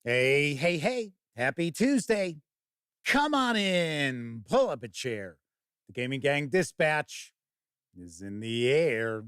Hey, hey, hey, happy Tuesday. Come on in, pull up a chair. The Gaming Gang Dispatch is in the air.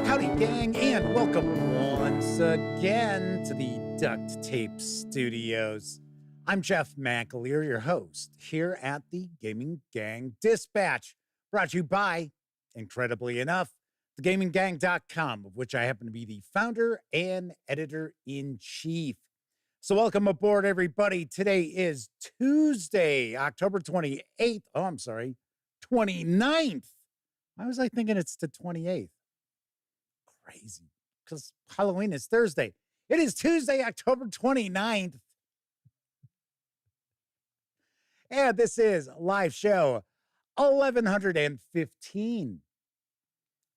Howdy, gang, and welcome once again to the Duct Tape Studios. I'm Jeff McAleer, your host, here at the Gaming Gang Dispatch, brought to you by, incredibly enough, thegaminggang.com, of which I happen to be the founder and editor-in-chief. So welcome aboard, everybody. Today is Tuesday, October 28th. Oh, I'm sorry, 29th. Why was I thinking it's the 28th? Crazy, because Halloween is Thursday. It is Tuesday, October 29th. And this is live show 1115.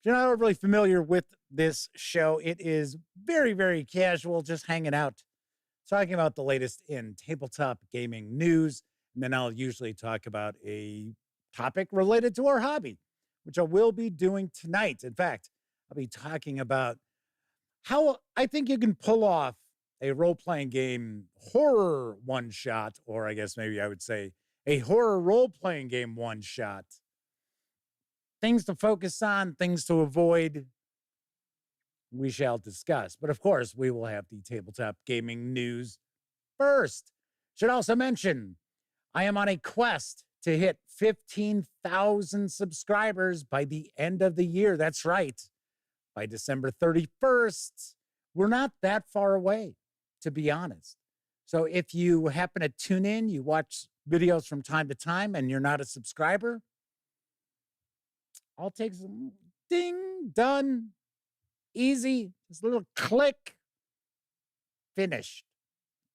If you're not overly familiar with this show, it is very, very casual, just hanging out, talking about the latest in tabletop gaming news. And then I'll usually talk about a topic related to our hobby, which I will be doing tonight. In fact, I'll be talking about how I think you can pull off a role-playing game horror one-shot, or I guess maybe I would say a horror role-playing game one-shot. Things to focus on, things to avoid, we shall discuss. But of course, we will have the tabletop gaming news first. Should also mention, I am on a quest to hit 15,000 subscribers by the end of the year. That's right. By December 31st, we're not that far away, to be honest. So if you happen to tune in, you watch videos from time to time, and you're not a subscriber, I'll take some ding, done, easy, just a little click, finished.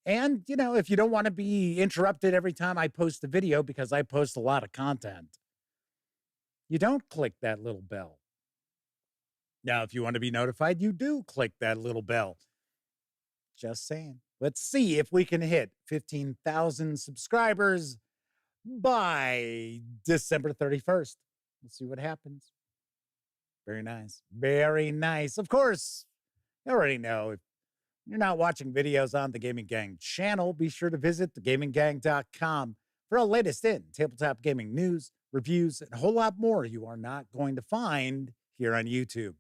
And, you know, if you don't want to be interrupted every time I post a video, because I post a lot of content, you don't click that little bell. Now, if you want to be notified, you do click that little bell. Just saying. Let's see if we can hit 15,000 subscribers by December 31st. Let's see what happens. Very nice. Very nice. Of course, you already know, if you're not watching videos on the Gaming Gang channel, be sure to visit thegaminggang.com for our latest in tabletop gaming news, reviews, and a whole lot more you are not going to find here on YouTube.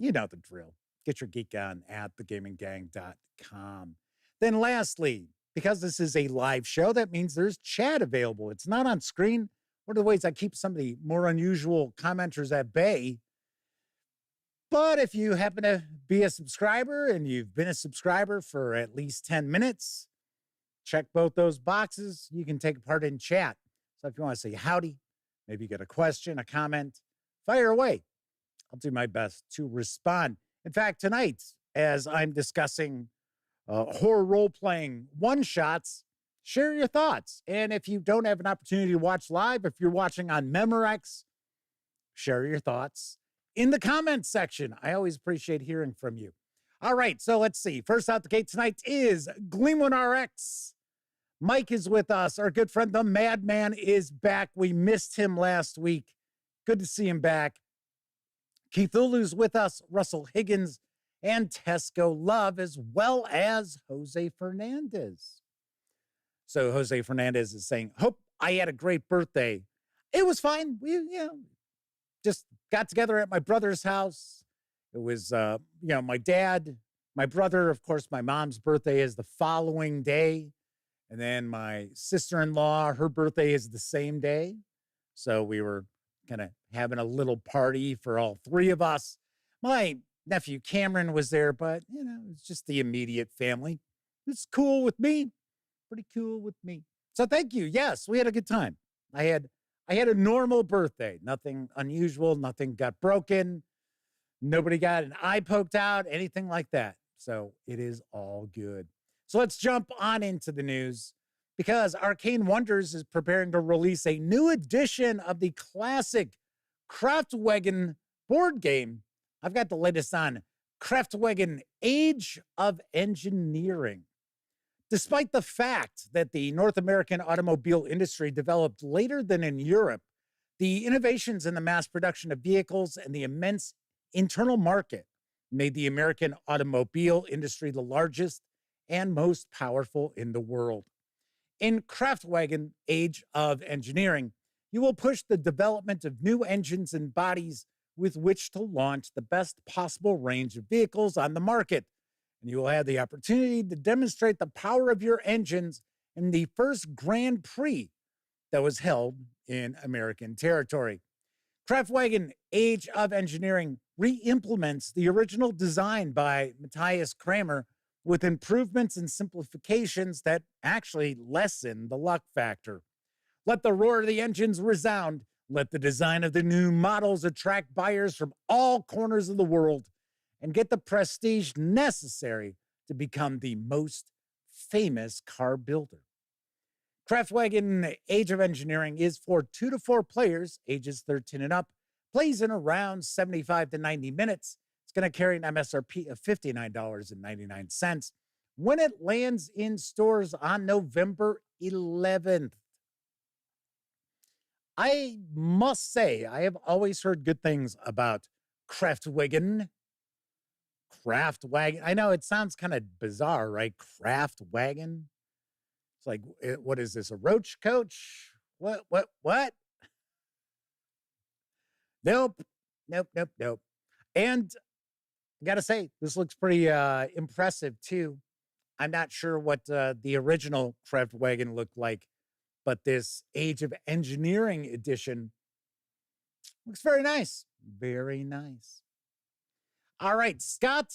You know the drill. Get your geek on at thegaminggang.com. Then lastly, because this is a live show, that means there's chat available. It's not on screen. One of the ways I keep some of the more unusual commenters at bay. But if you happen to be a subscriber and you've been a subscriber for at least 10 minutes, check both those boxes. You can take part in chat. So if you want to say howdy, maybe you get a question, a comment, fire away. I'll do my best to respond. In fact, tonight, as I'm discussing horror role-playing one-shots, share your thoughts. And if you don't have an opportunity to watch live, if you're watching on Memorex, share your thoughts in the comments section. I always appreciate hearing from you. All right, so let's see. First out the gate tonight is Gleamwin RX. Mike is with us. Our good friend, the Madman, is back. We missed him last week. Good to see him back. Keith Ulu's with us, Russell Higgins, and Tesco Love, as well as Jose Fernandez. So Jose Fernandez is saying, hope I had a great birthday. It was fine. We, just got together at my brother's house. It was, my dad, my brother, of course, my mom's birthday is the following day. And then my sister-in-law, her birthday is the same day. So we were kind of having a little party for all three of us. My nephew Cameron was there, but, it's just the immediate family. It's cool with me. Pretty cool with me. So thank you. Yes, we had a good time. I had a normal birthday. Nothing unusual. Nothing got broken. Nobody got an eye poked out, anything like that. So it is all good. So let's jump on into the news, because Arcane Wonders is preparing to release a new edition of the classic Kraftwagen board game. I've got the latest on Kraftwagen Age of Engineering. Despite the fact that the North American automobile industry developed later than in Europe, the innovations in the mass production of vehicles and the immense internal market made the American automobile industry the largest and most powerful in the world. In Kraftwagen Age of Engineering, you will push the development of new engines and bodies with which to launch the best possible range of vehicles on the market. And you will have the opportunity to demonstrate the power of your engines in the first Grand Prix that was held in American territory. Kraftwagen Age of Engineering re-implements the original design by Matthias Kramer with improvements and simplifications that actually lessen the luck factor. Let the roar of the engines resound. Let the design of the new models attract buyers from all corners of the world and get the prestige necessary to become the most famous car builder. Kraftwagen Age of Engineering is for 2 to 4 players, ages 13 and up, plays in around 75 to 90 minutes. It's going to carry an MSRP of $59.99 when it lands in stores on November 11th. I must say, I have always heard good things about Kraftwagen. Kraftwagen. I know it sounds kind of bizarre, right? Kraftwagen. It's like, what is this? A roach coach? What? Nope. And I got to say, this looks pretty impressive too. I'm not sure what the original Kraftwagen looked like, but this Age of Engineering edition looks very nice. Very nice. All right, Scott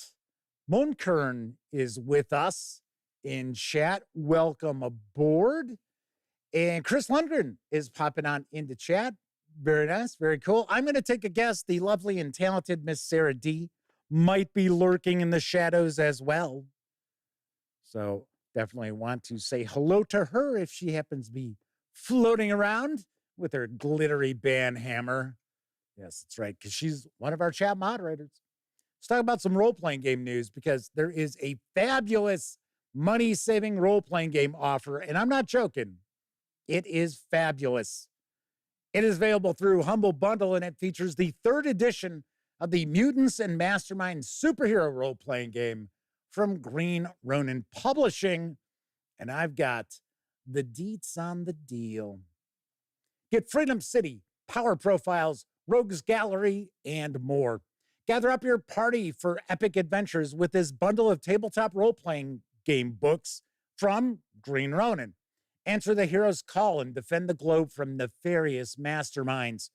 Monkern is with us in chat. Welcome aboard. And Chris Lundgren is popping on into chat. Very nice, very cool. I'm going to take a guess. The lovely and talented Miss Sarah D might be lurking in the shadows as well. So definitely want to say hello to her if she happens to be floating around with her glittery band hammer. Yes, that's right, because she's one of our chat moderators. Let's talk about some role-playing game news, because there is a fabulous money-saving role-playing game offer, and I'm not joking. It is fabulous. It is available through Humble Bundle, and it features the 3rd edition of the Mutants and Masterminds superhero role-playing game from Green Ronin Publishing. And I've got the deets on the deal. Get Freedom City, Power Profiles, Rogues Gallery, and more. Gather up your party for epic adventures with this bundle of tabletop role-playing game books from Green Ronin. Answer the hero's call and defend the globe from nefarious masterminds.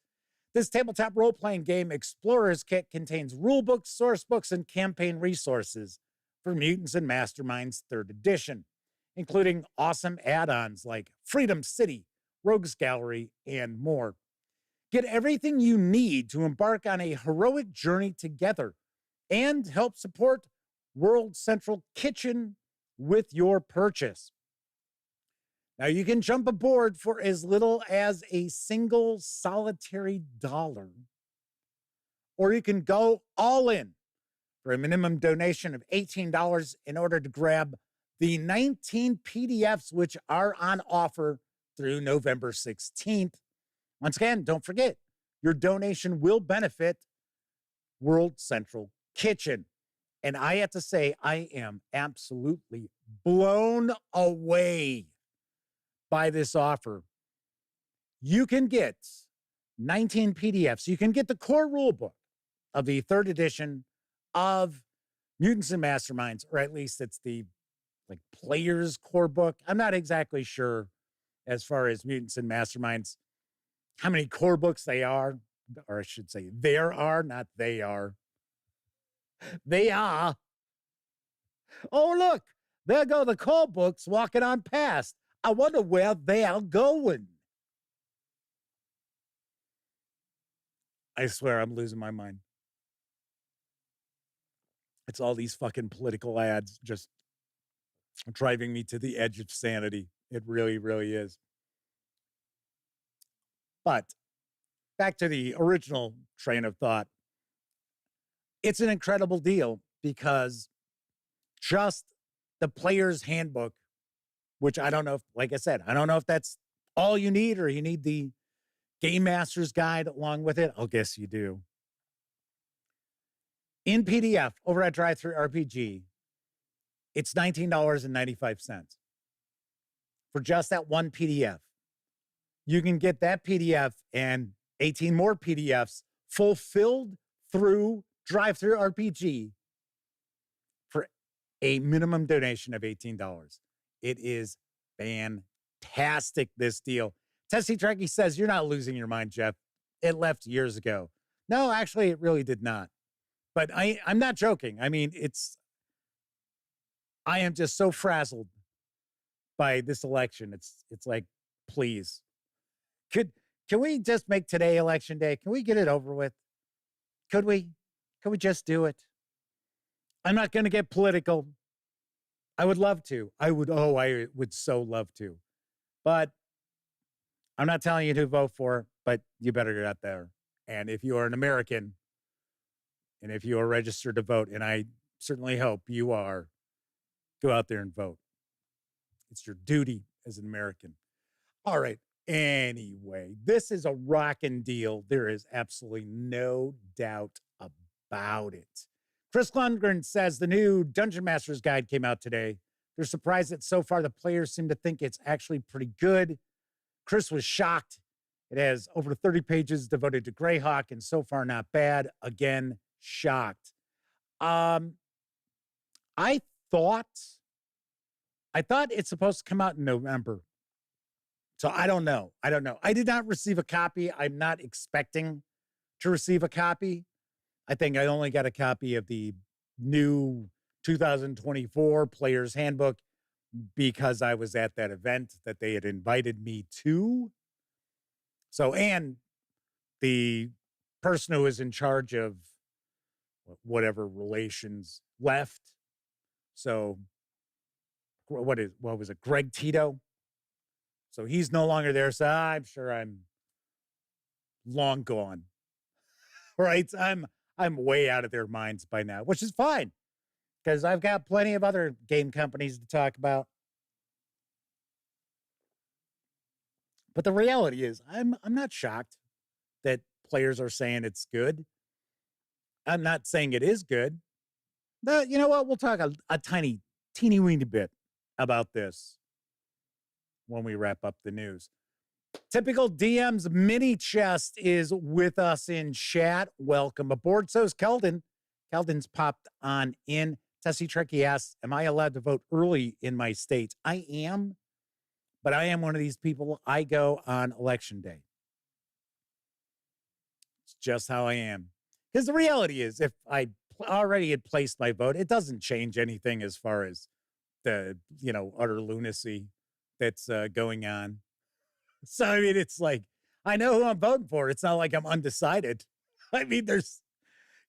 This tabletop role-playing game Explorer's Kit contains rulebooks, source books, and campaign resources for Mutants and Masterminds 3rd edition, including awesome add-ons like Freedom City, Rogues Gallery, and more. Get everything you need to embark on a heroic journey together and help support World Central Kitchen with your purchase. Now, you can jump aboard for as little as a single solitary dollar, or you can go all in for a minimum donation of $18 in order to grab the 19 PDFs, which are on offer through November 16th. Once again, don't forget, your donation will benefit World Central Kitchen. And I have to say, I am absolutely blown away by this offer. You can get 19 PDFs. You can get the core rule book of the 3rd edition of Mutants and Masterminds, or at least it's the player's core book. I'm not exactly sure as far as Mutants and Masterminds, how many core books they are, or I should say there are, not they are. They are. Oh, look, there go the core books walking on past. I wonder where they're going. I swear I'm losing my mind. It's all these fucking political ads just driving me to the edge of sanity. It really, really is. But back to the original train of thought. It's an incredible deal because just the player's handbook, which I don't know if, like I said, I don't know if that's all you need or you need the Game Master's Guide along with it. I'll guess you do. In PDF over at Drive-Thru RPG, it's $19.95 for just that one PDF. You can get that PDF and 18 more PDFs fulfilled through Drive-Thru RPG for a minimum donation of $18. It is fantastic, this deal. Tessie Trekkie says, you're not losing your mind, Jeff. It left years ago. No, actually, it really did not. But I'm not joking. I mean, I am just so frazzled by this election. It's like, please. Can we just make today election day? Can we get it over with? Could we? Can we just do it? I'm not going to get political. I would love to. I would so love to. But I'm not telling you who to vote for, but you better get out there. And if you are an American, and if you are registered to vote, and I certainly hope you are, go out there and vote. It's your duty as an American. All right. Anyway, this is a rockin' deal. There is absolutely no doubt about it. Chris Lundgren says the new Dungeon Master's Guide came out today. They're surprised that so far the players seem to think it's actually pretty good. Chris was shocked. It has over 30 pages devoted to Greyhawk, and so far not bad. Again, shocked. I thought it's supposed to come out in November. So I don't know. I did not receive a copy. I'm not expecting to receive a copy. I think I only got a copy of the new 2024 Player's Handbook because I was at that event that they had invited me to. So, and the person who was in charge of whatever relations left. So, what was it? Greg Tito. So he's no longer there. So I'm sure I'm long gone. Right? I'm way out of their minds by now, which is fine because I've got plenty of other game companies to talk about. But the reality is, I'm not shocked that players are saying it's good. I'm not saying it is good. But you know what? We'll talk a teeny weeny bit about this when we wrap up the news. Typical DM's mini chest is with us in chat. Welcome aboard. So is Keldon. Keldon's popped on in. Tessie Trekkie asks, am I allowed to vote early in my state? I am, but I am one of these people. I go on election day. It's just how I am. Because the reality is, if I already had placed my vote, it doesn't change anything as far as the, utter lunacy that's going on. So, I mean, it's like, I know who I'm voting for. It's not like I'm undecided. I mean,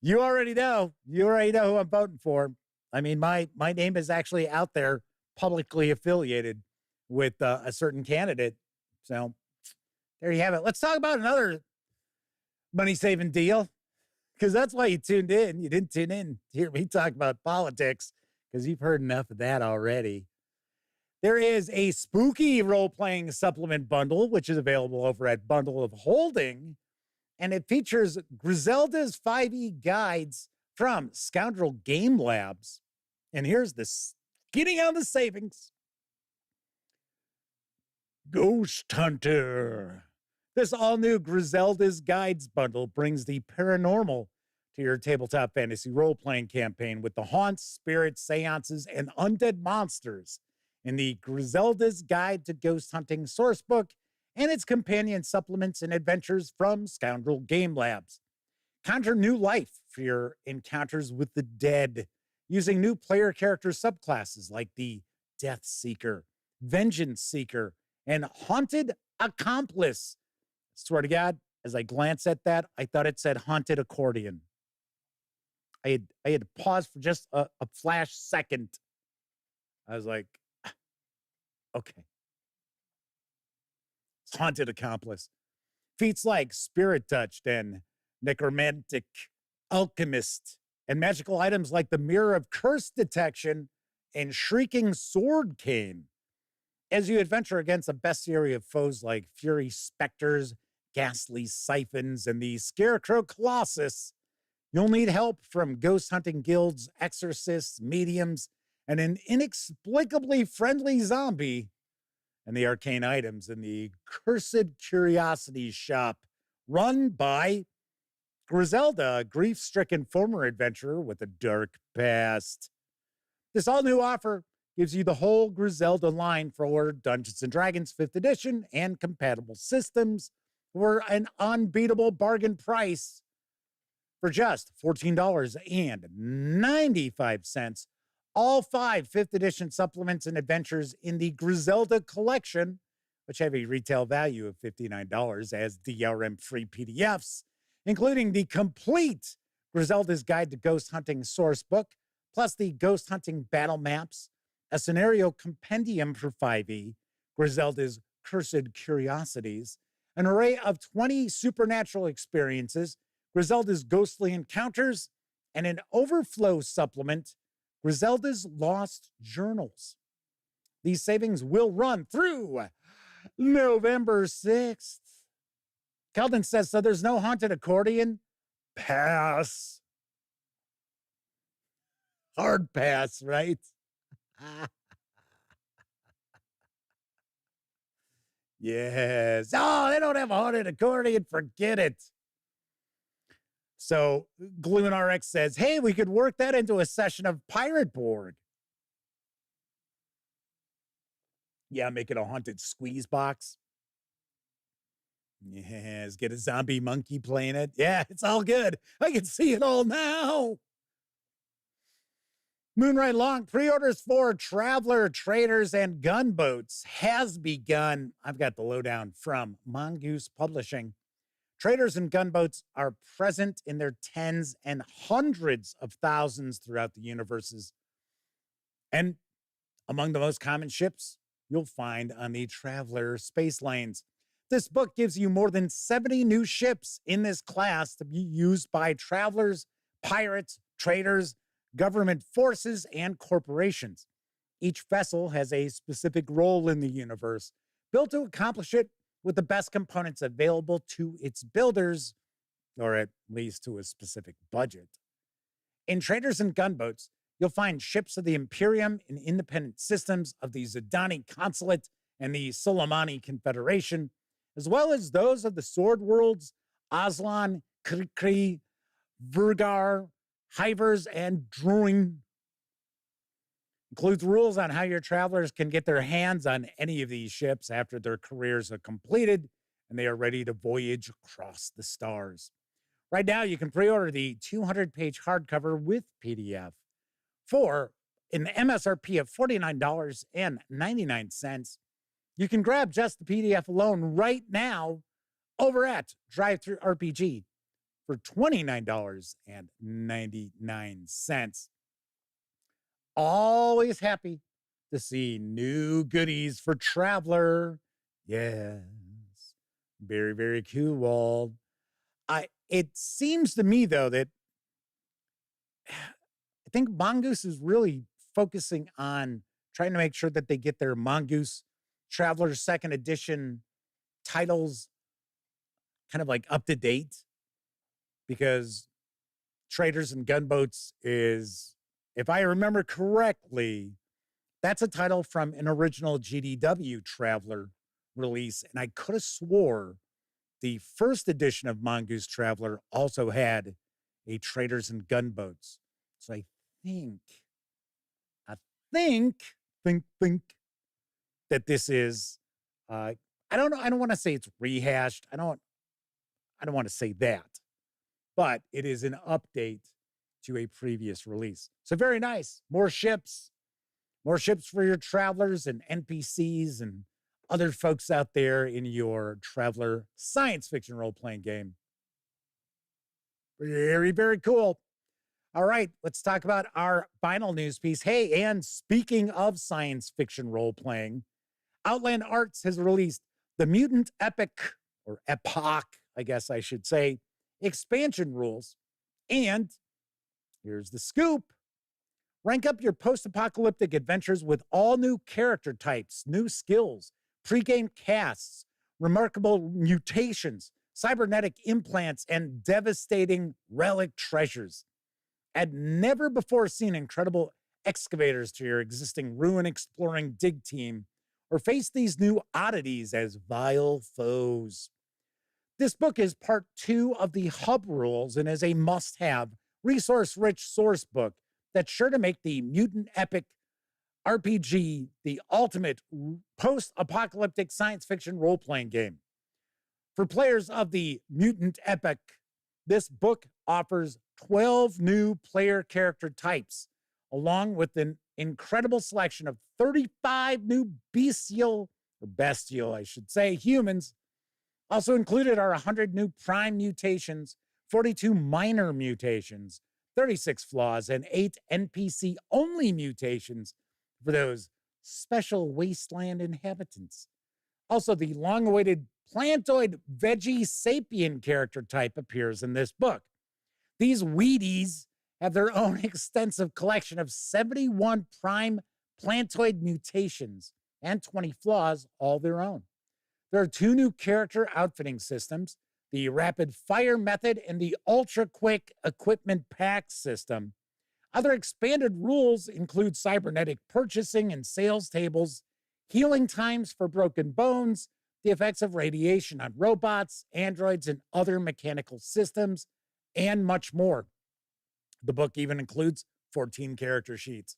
you already know who I'm voting for. I mean, my name is actually out there publicly affiliated with a certain candidate. So there you have it. Let's talk about another money-saving deal, because that's why you tuned in. You didn't tune in to hear me talk about politics, because you've heard enough of that already. There is a spooky role-playing supplement bundle, which is available over at Bundle of Holding, and it features Griselda's 5e guides from Scoundrel Game Labs. And here's this, getting on the savings. Ghost Hunter. This all-new Griselda's Guides bundle brings the paranormal to your tabletop fantasy role-playing campaign with the haunts, spirits, seances, and undead monsters in the Griselda's Guide to Ghost Hunting sourcebook and its companion supplements and adventures from Scoundrel Game Labs. Conjure new life for your encounters with the dead using new player character subclasses like the Death Seeker, Vengeance Seeker, and Haunted Accomplice. I swear to God, as I glance at that, I thought it said Haunted Accordion. I had to pause for just a flash second. I was like, okay. It's Haunted Accomplice. Feats like Spirit Touched and Necromantic Alchemist, and magical items like the Mirror of Curse Detection and Shrieking Sword Cane. As you adventure against a bestiary of foes like Fury Specters, Ghastly Siphons, and the Scarecrow Colossus, you'll need help from ghost hunting guilds, exorcists, mediums, and an inexplicably friendly zombie, and the arcane items in the Cursed Curiosities shop, run by Griselda, a grief-stricken former adventurer with a dark past. This all-new offer gives you the whole Griselda line for Dungeons & Dragons 5th edition and compatible systems for an unbeatable bargain price for just $14.95. All 5 5th edition supplements and adventures in the Griselda collection, which have a retail value of $59 as DRM-free PDFs, including the complete Griselda's Guide to Ghost Hunting source book, plus the Ghost Hunting battle maps, a scenario compendium for 5e, Griselda's Cursed Curiosities, an array of 20 supernatural experiences, Griselda's Ghostly Encounters, and an overflow supplement, Griselda's Lost Journals. These savings will run through November 6th. Keldon says, so there's no haunted accordion? Pass. Hard pass, right? Yes. Oh, they don't have a haunted accordion. Forget it. So Glooming RX says, hey, we could work that into a session of Pirate Board. Yeah, make it a haunted squeeze box. Yes, get a zombie monkey playing it. Yeah, it's all good. I can see it all now. Moonrise Long pre-orders for Traveler, Traders, and Gunboats has begun. I've got the lowdown from Mongoose Publishing. Traders and gunboats are present in their tens and hundreds of thousands throughout the universes. And among the most common ships you'll find on the Traveler space lanes. This book gives you more than 70 new ships in this class to be used by travelers, pirates, traders, government forces, and corporations. Each vessel has a specific role in the universe, built to accomplish it with the best components available to its builders, or at least to a specific budget. In Traders and Gunboats, you'll find ships of the Imperium and independent systems of the Zidani Consulate and the Soleimani Confederation, as well as those of the Sword Worlds, Aslan, Krikri, Vergar, Hivers, and Druin. Includes rules on how your travelers can get their hands on any of these ships after their careers are completed and they are ready to voyage across the stars. Right now, you can pre-order the 200-page hardcover with PDF for an MSRP of $49.99. You can grab just the PDF alone right now over at Drive-Thru RPG for $29.99. Always happy to see new goodies for Traveler. Yes. Very, very cool. It seems to me, though, that I think Mongoose is really focusing on trying to make sure that they get their Mongoose Traveler 2nd edition titles kind of like up to date, because Traders and Gunboats is, if I remember correctly, that's a title from an original GDW Traveler release. And I could have swore the 1st edition of Mongoose Traveler also had a Traders and Gunboats. So I think that this is, I don't know. I don't want to say it's rehashed. I don't want to say that, but it is an update to a previous release. So very nice. More ships for your travelers and NPCs and other folks out there in your Traveler science fiction role-playing game. Very, very cool. All right, let's talk about our final news piece. Hey, and speaking of science fiction role playing, Outland Arts has released the Mutant Epic, or Epoch, I guess I should say, expansion rules. And here's the scoop: rank up your post apocalyptic adventures with all new character types, new skills, pre-game casts, remarkable mutations, cybernetic implants, and devastating relic treasures. Add never before seen incredible excavators to your existing ruin exploring dig team, or face these new oddities as vile foes. This book is part 2 of the Hub Rules and is a must have, resource rich source book that's sure to make the Mutant Epic RPG the ultimate post apocalyptic science fiction role playing game. For players of the Mutant Epic, this book offers 12 new player character types, along with an incredible selection of 35 new bestial, I should say, humans. Also included are 100 new prime mutations, 42 minor mutations, 36 flaws, and 8 NPC-only mutations for those special wasteland inhabitants. Also, the long-awaited plantoid veggie sapien character type appears in this book. These weedies have their own extensive collection of 71 prime plantoid mutations and 20 flaws, all their own. There are 2 new character outfitting systems, the rapid fire method and the ultra quick equipment pack system. Other expanded rules include cybernetic purchasing and sales tables, healing times for broken bones, the effects of radiation on robots, androids, and other mechanical systems, and much more. The book even includes 14 character sheets.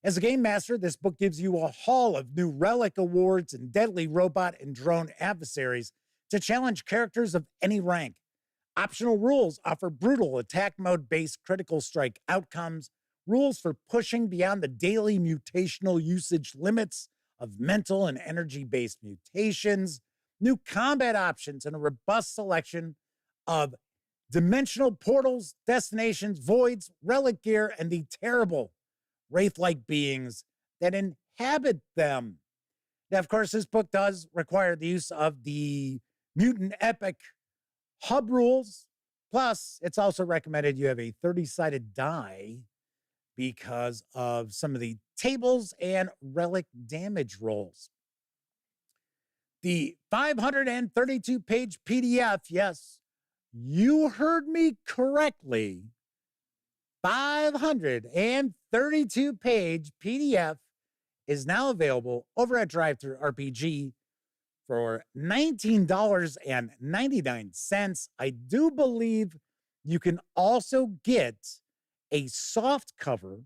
As a game master, this book gives you a haul of new relic awards and deadly robot and drone adversaries to challenge characters of any rank. Optional rules offer brutal attack mode-based critical strike outcomes, rules for pushing beyond the daily mutational usage limits of mental and energy-based mutations, new combat options, and a robust selection of dimensional portals, destinations, voids, relic gear, and the terrible wraith-like beings that inhabit them. Now, of course, this book does require the use of the Mutant Epic Hub Rules. Plus, it's also recommended you have a 30-sided die because of some of the tables and relic damage rolls. The 532-page PDF, yes, you heard me correctly, 532-page PDF is now available over at Drive-Thru RPG for $19.99. I do believe you can also get a soft cover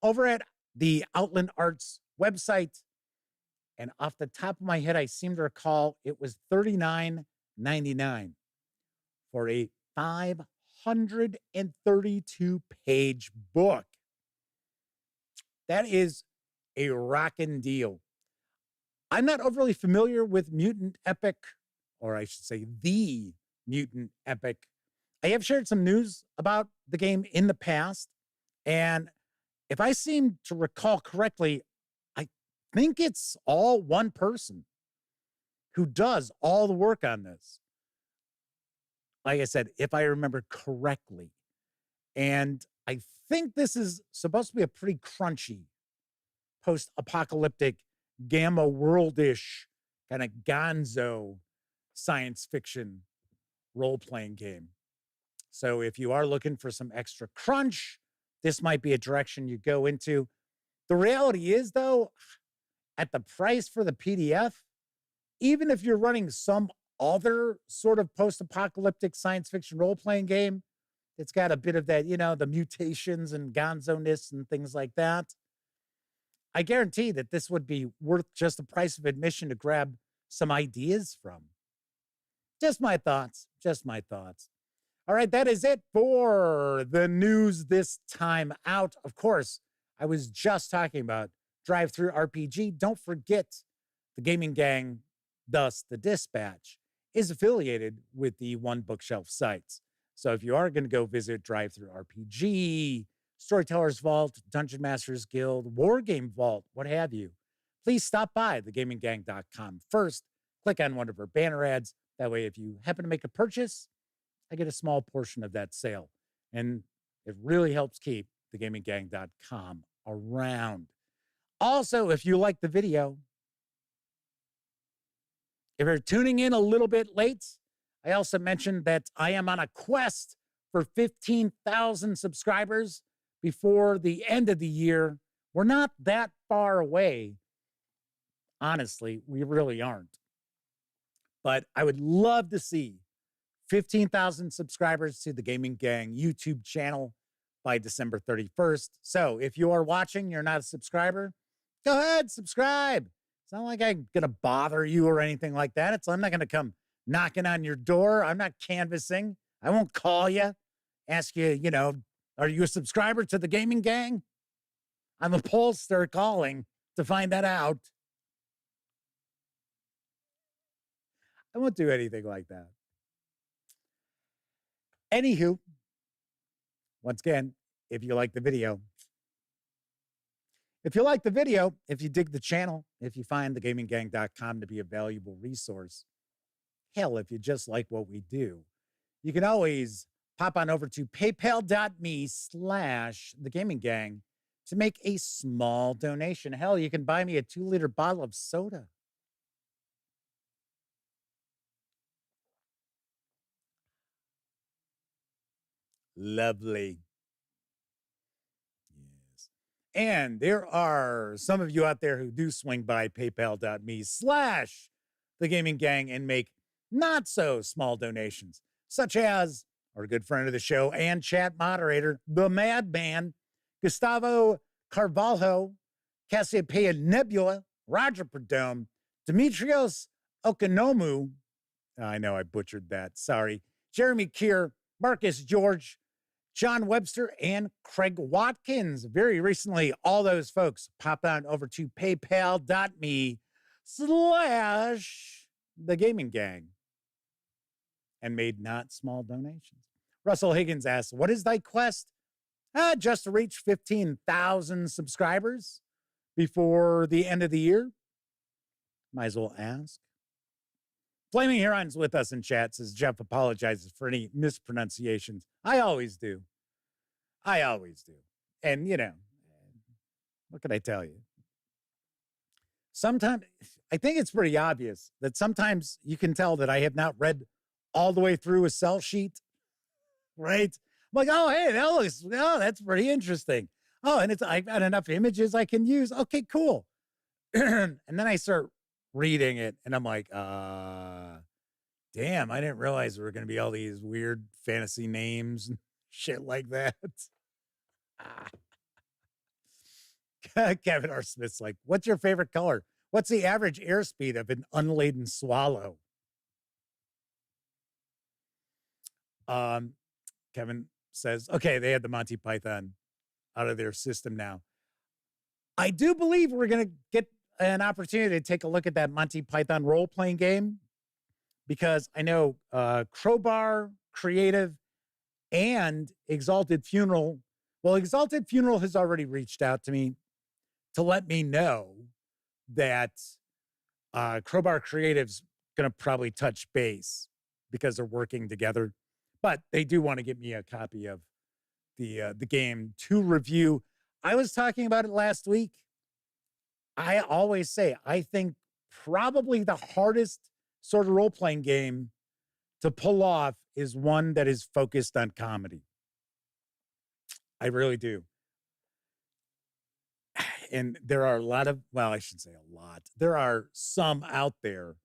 over at the Outland Arts website. And off the top of my head, I seem to recall it was $39.99 for a 532-page book. That is a rockin' deal. I'm not overly familiar with Mutant Epic, or I should say the Mutant Epic. I have shared some news about the game in the past, and if I seem to recall correctly, I think it's all one person who does all the work on this. Like I said, if I remember correctly. And I think this is supposed to be a pretty crunchy post-apocalyptic gamma world-ish kind of gonzo science fiction role-playing game. So if you are looking for some extra crunch, this might be a direction you go into. The reality is, though, at the price for the PDF, even if you're running some other sort of post-apocalyptic science fiction role-playing game, it's got a bit of that, the mutations and gonzo-ness and things like that, I guarantee that this would be worth just the price of admission to grab some ideas from. Just my thoughts. All right, that is it for the news this time out. Of course, I was just talking about Drive-Thru RPG. Don't forget, the gaming gang, thus the Dispatch, is affiliated with the One Bookshelf sites. So if you are going to go visit Drive Through RPG, Storyteller's Vault, Dungeon Masters Guild, Wargame Vault, what have you, please stop by thegaminggang.com first. Click on one of our banner ads. That way, if you happen to make a purchase, I get a small portion of that sale. And it really helps keep thegaminggang.com around. Also, if you like the video, if you're tuning in a little bit late, I also mentioned that I am on a quest for 15,000 subscribers before the end of the year. We're not that far away. Honestly, we really aren't. But I would love to see 15,000 subscribers to the Gaming Gang YouTube channel by December 31st. So if you are watching, you're not a subscriber, go ahead, subscribe. It's not like I'm going to bother you or anything like that. I'm not going to come knocking on your door. I'm not canvassing. I won't call you, ask you, are you a subscriber to the Gaming Gang? I'm a pollster calling to find that out. I won't do anything like that. Anywho, once again, if you like the video, if you dig the channel, if you find thegaminggang.com to be a valuable resource, hell, if you just like what we do, you can always pop on over to paypal.me/thegaminggang to make a small donation. Hell, you can buy me a 2-liter bottle of soda. Lovely. Yes. And there are some of you out there who do swing by paypal.me/thegaminggang and make not so small donations, such as our good friend of the show and chat moderator, the Madman, Gustavo Carvalho, Cassiopeia Nebula, Roger Perdome, Demetrios Okonomu. I know I butchered that. Sorry. Jeremy Keir, Marcus George, John Webster, and Craig Watkins. Very recently, all those folks popped on over to paypal.me/thegaminggang and made not small donations. Russell Higgins asks, what is thy quest? Just to reach 15,000 subscribers before the end of the year. Might as well ask. Flaming Heron's with us in chat, says Jeff apologizes for any mispronunciations. I always do. And, what can I tell you? Sometimes, I think it's pretty obvious that sometimes you can tell that I have not read all the way through a sell sheet, right? I'm like, oh, hey, that's pretty interesting. Oh, and I've got enough images I can use. Okay, cool. And then I start reading it and I'm like, damn, I didn't realize there were going to be all these weird fantasy names and shit like that. Kevin R. Smith's like, what's your favorite color? What's the average airspeed of an unladen swallow? Kevin says, okay, they had the Monty Python out of their system now. I do believe we're going to get an opportunity to take a look at that Monty Python role-playing game because I know Crowbar Creative and Exalted Funeral. Well, Exalted Funeral has already reached out to me to let me know that Crowbar Creative's going to probably touch base because they're working together. But they do want to get me a copy of the game to review. I was talking about it last week. I always say, I think probably the hardest sort of role-playing game to pull off is one that is focused on comedy. I really do. And there are a lot of, well, I shouldn't say a lot. There are some out there.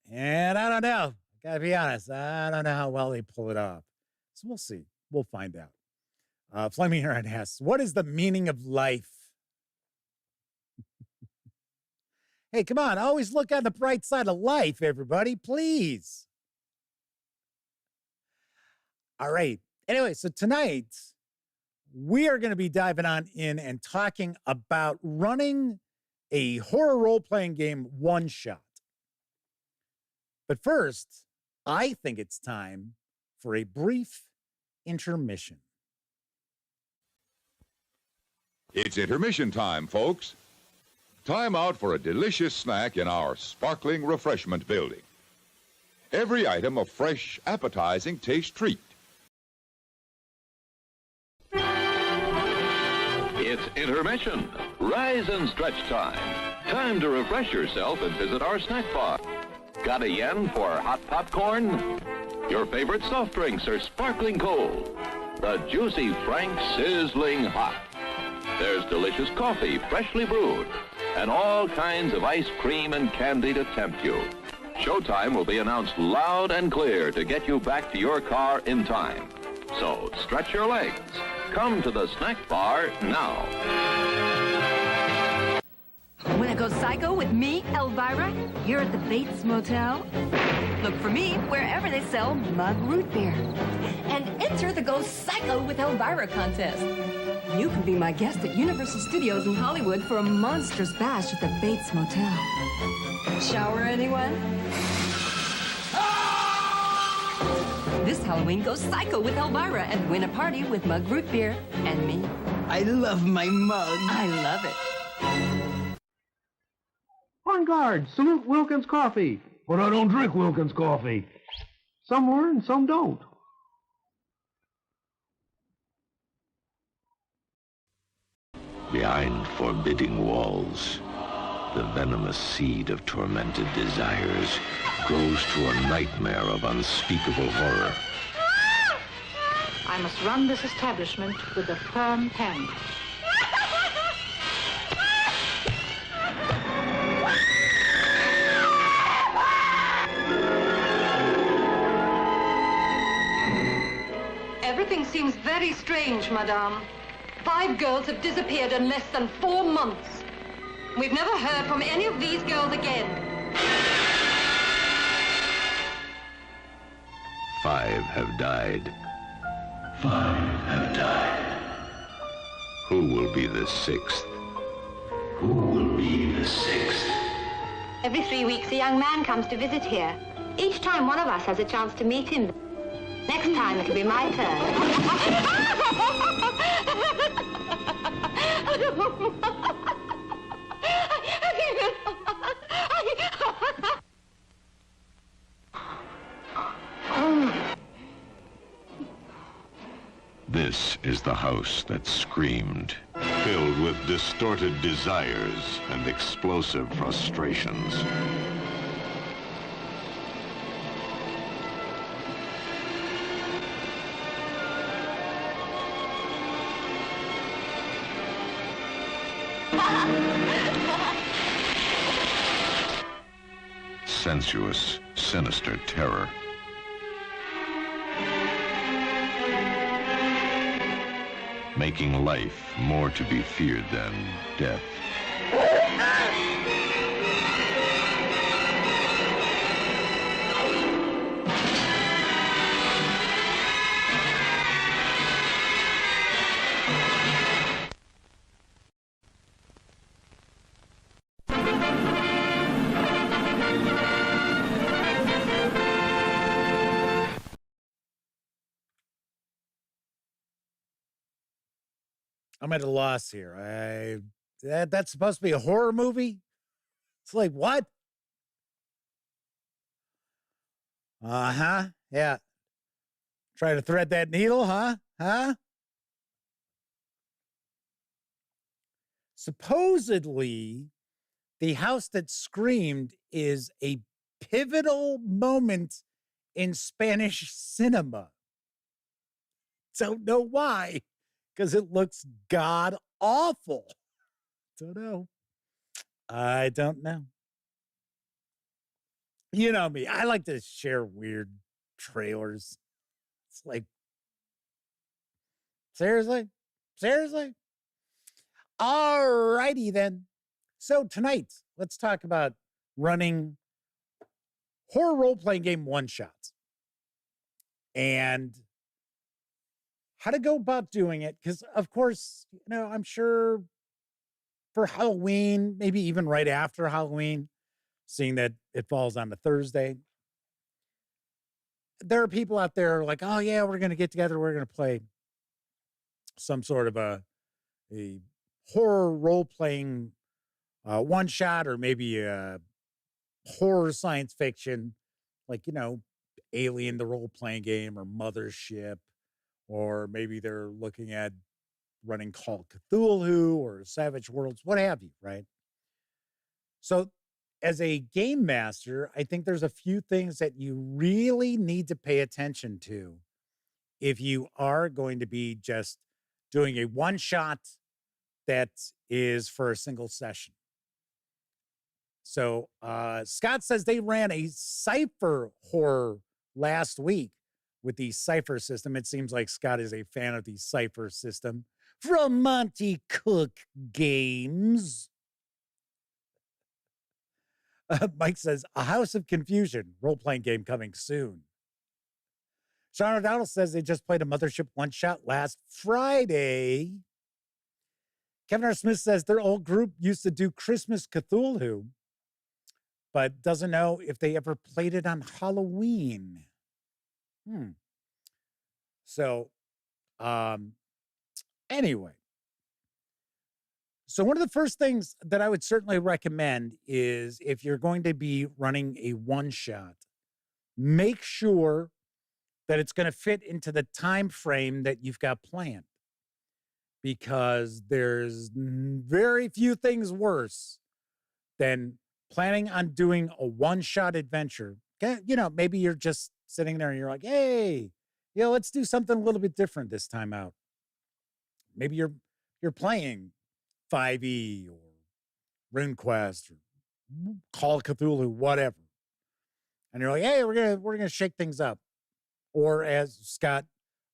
And I don't know. I gotta be honest. I don't know how well they pull it off. So we'll see. We'll find out. Flaming Heron asks, what is the meaning of life? Hey, come on. Always look on the bright side of life, everybody. Please. All right. Anyway, so tonight, we are going to be diving on in and talking about running a horror role-playing game one-shot. But first, I think it's time for a brief intermission. It's intermission time, folks. Time out for a delicious snack in our sparkling refreshment building. Every item a fresh, appetizing taste treat. It's intermission. Rise and stretch time. Time to refresh yourself and visit our snack bar. Got a yen for hot popcorn? Your favorite soft drinks are sparkling cold. The juicy Frank sizzling hot. There's delicious coffee, freshly brewed, and all kinds of ice cream and candy to tempt you. Showtime will be announced loud and clear to get you back to your car in time. So stretch your legs. Come to the snack bar now. Wanna go psycho with me, Elvira, here at the Bates Motel? Look for me wherever they sell mug root beer. And enter the Go Psycho with Elvira contest. You can be my guest at Universal Studios in Hollywood for a monstrous bash at the Bates Motel. Shower, anyone? This Halloween, go psycho with Elvira and win a party with mug root beer and me. I love my mug. I love it. On guard, salute Wilkins Coffee. But I don't drink Wilkins Coffee. Some learn, some don't. Behind forbidding walls, the venomous seed of tormented desires grows to a nightmare of unspeakable horror. I must run this establishment with a firm hand. Everything seems very strange, madame. 5 girls have disappeared in less than 4 months. We've never heard from any of these girls again. 5 have died. 5 have died. Who will be the 6th? Who will be the 6th? Every 3 weeks, a young man comes to visit here. Each time, one of us has a chance to meet him. Next time, it'll be my turn. This is the house that screamed, filled with distorted desires and explosive frustrations. Sensuous, sinister terror. Making life more to be feared than death. I'm at a loss here. That's supposed to be a horror movie? It's like, what? Uh-huh. Yeah. Try to thread that needle, huh? Huh? Supposedly, the house that screamed is a pivotal moment in Spanish cinema. Don't know why. Because it looks god awful. Don't know. I don't know. You know me. I like to share weird trailers. It's like, seriously? Seriously? All righty then. So tonight, let's talk about running horror role-playing game one-shots. And how to go about doing it, because of course, you know, I'm sure for Halloween, maybe even right after Halloween, seeing that it falls on a Thursday, there are people out there like, oh yeah, we're going to get together. We're going to play some sort of a horror role-playing one-shot, or maybe a horror science fiction, like, Alien, the role-playing game, or Mothership, or maybe they're looking at running Call of Cthulhu or Savage Worlds, what have you, right? So as a game master, I think there's a few things that you really need to pay attention to if you are going to be just doing a one-shot that is for a single session. So Scott says they ran a cipher horror last week with the cipher system. It seems like Scott is a fan of the cipher system from Monty Cook Games. Mike says, A House of Confusion role-playing game coming soon. Sean O'Donnell says they just played a Mothership one-shot last Friday. Kevin R. Smith says their old group used to do Christmas Cthulhu, but doesn't know if they ever played it on Halloween. So, anyway. So one of the first things that I would certainly recommend is, if you're going to be running a one-shot, make sure that it's going to fit into the time frame that you've got planned. Because there's very few things worse than planning on doing a one-shot adventure. Maybe you're just sitting there and you're like, hey, let's do something a little bit different this time out. Maybe you're playing 5e or RuneQuest or Call of Cthulhu, whatever. And you're like, hey, we're gonna shake things up. Or as Scott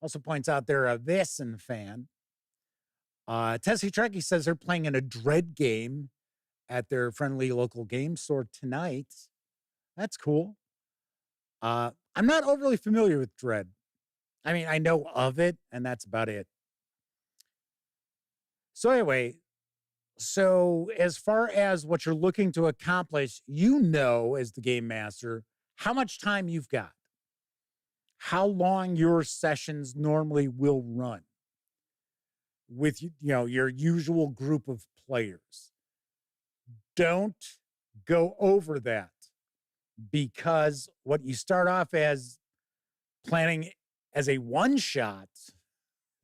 also points out, they're a Vesson fan. Tessie Trekkie says they're playing in a Dread game at their friendly local game store tonight. That's cool. I'm not overly familiar with Dread. I mean, I know of it, and that's about it. So anyway, as far as what you're looking to accomplish, as the game master, how much time you've got, how long your sessions normally will run with your usual group of players. Don't go over that, because what you start off as planning as a one shot,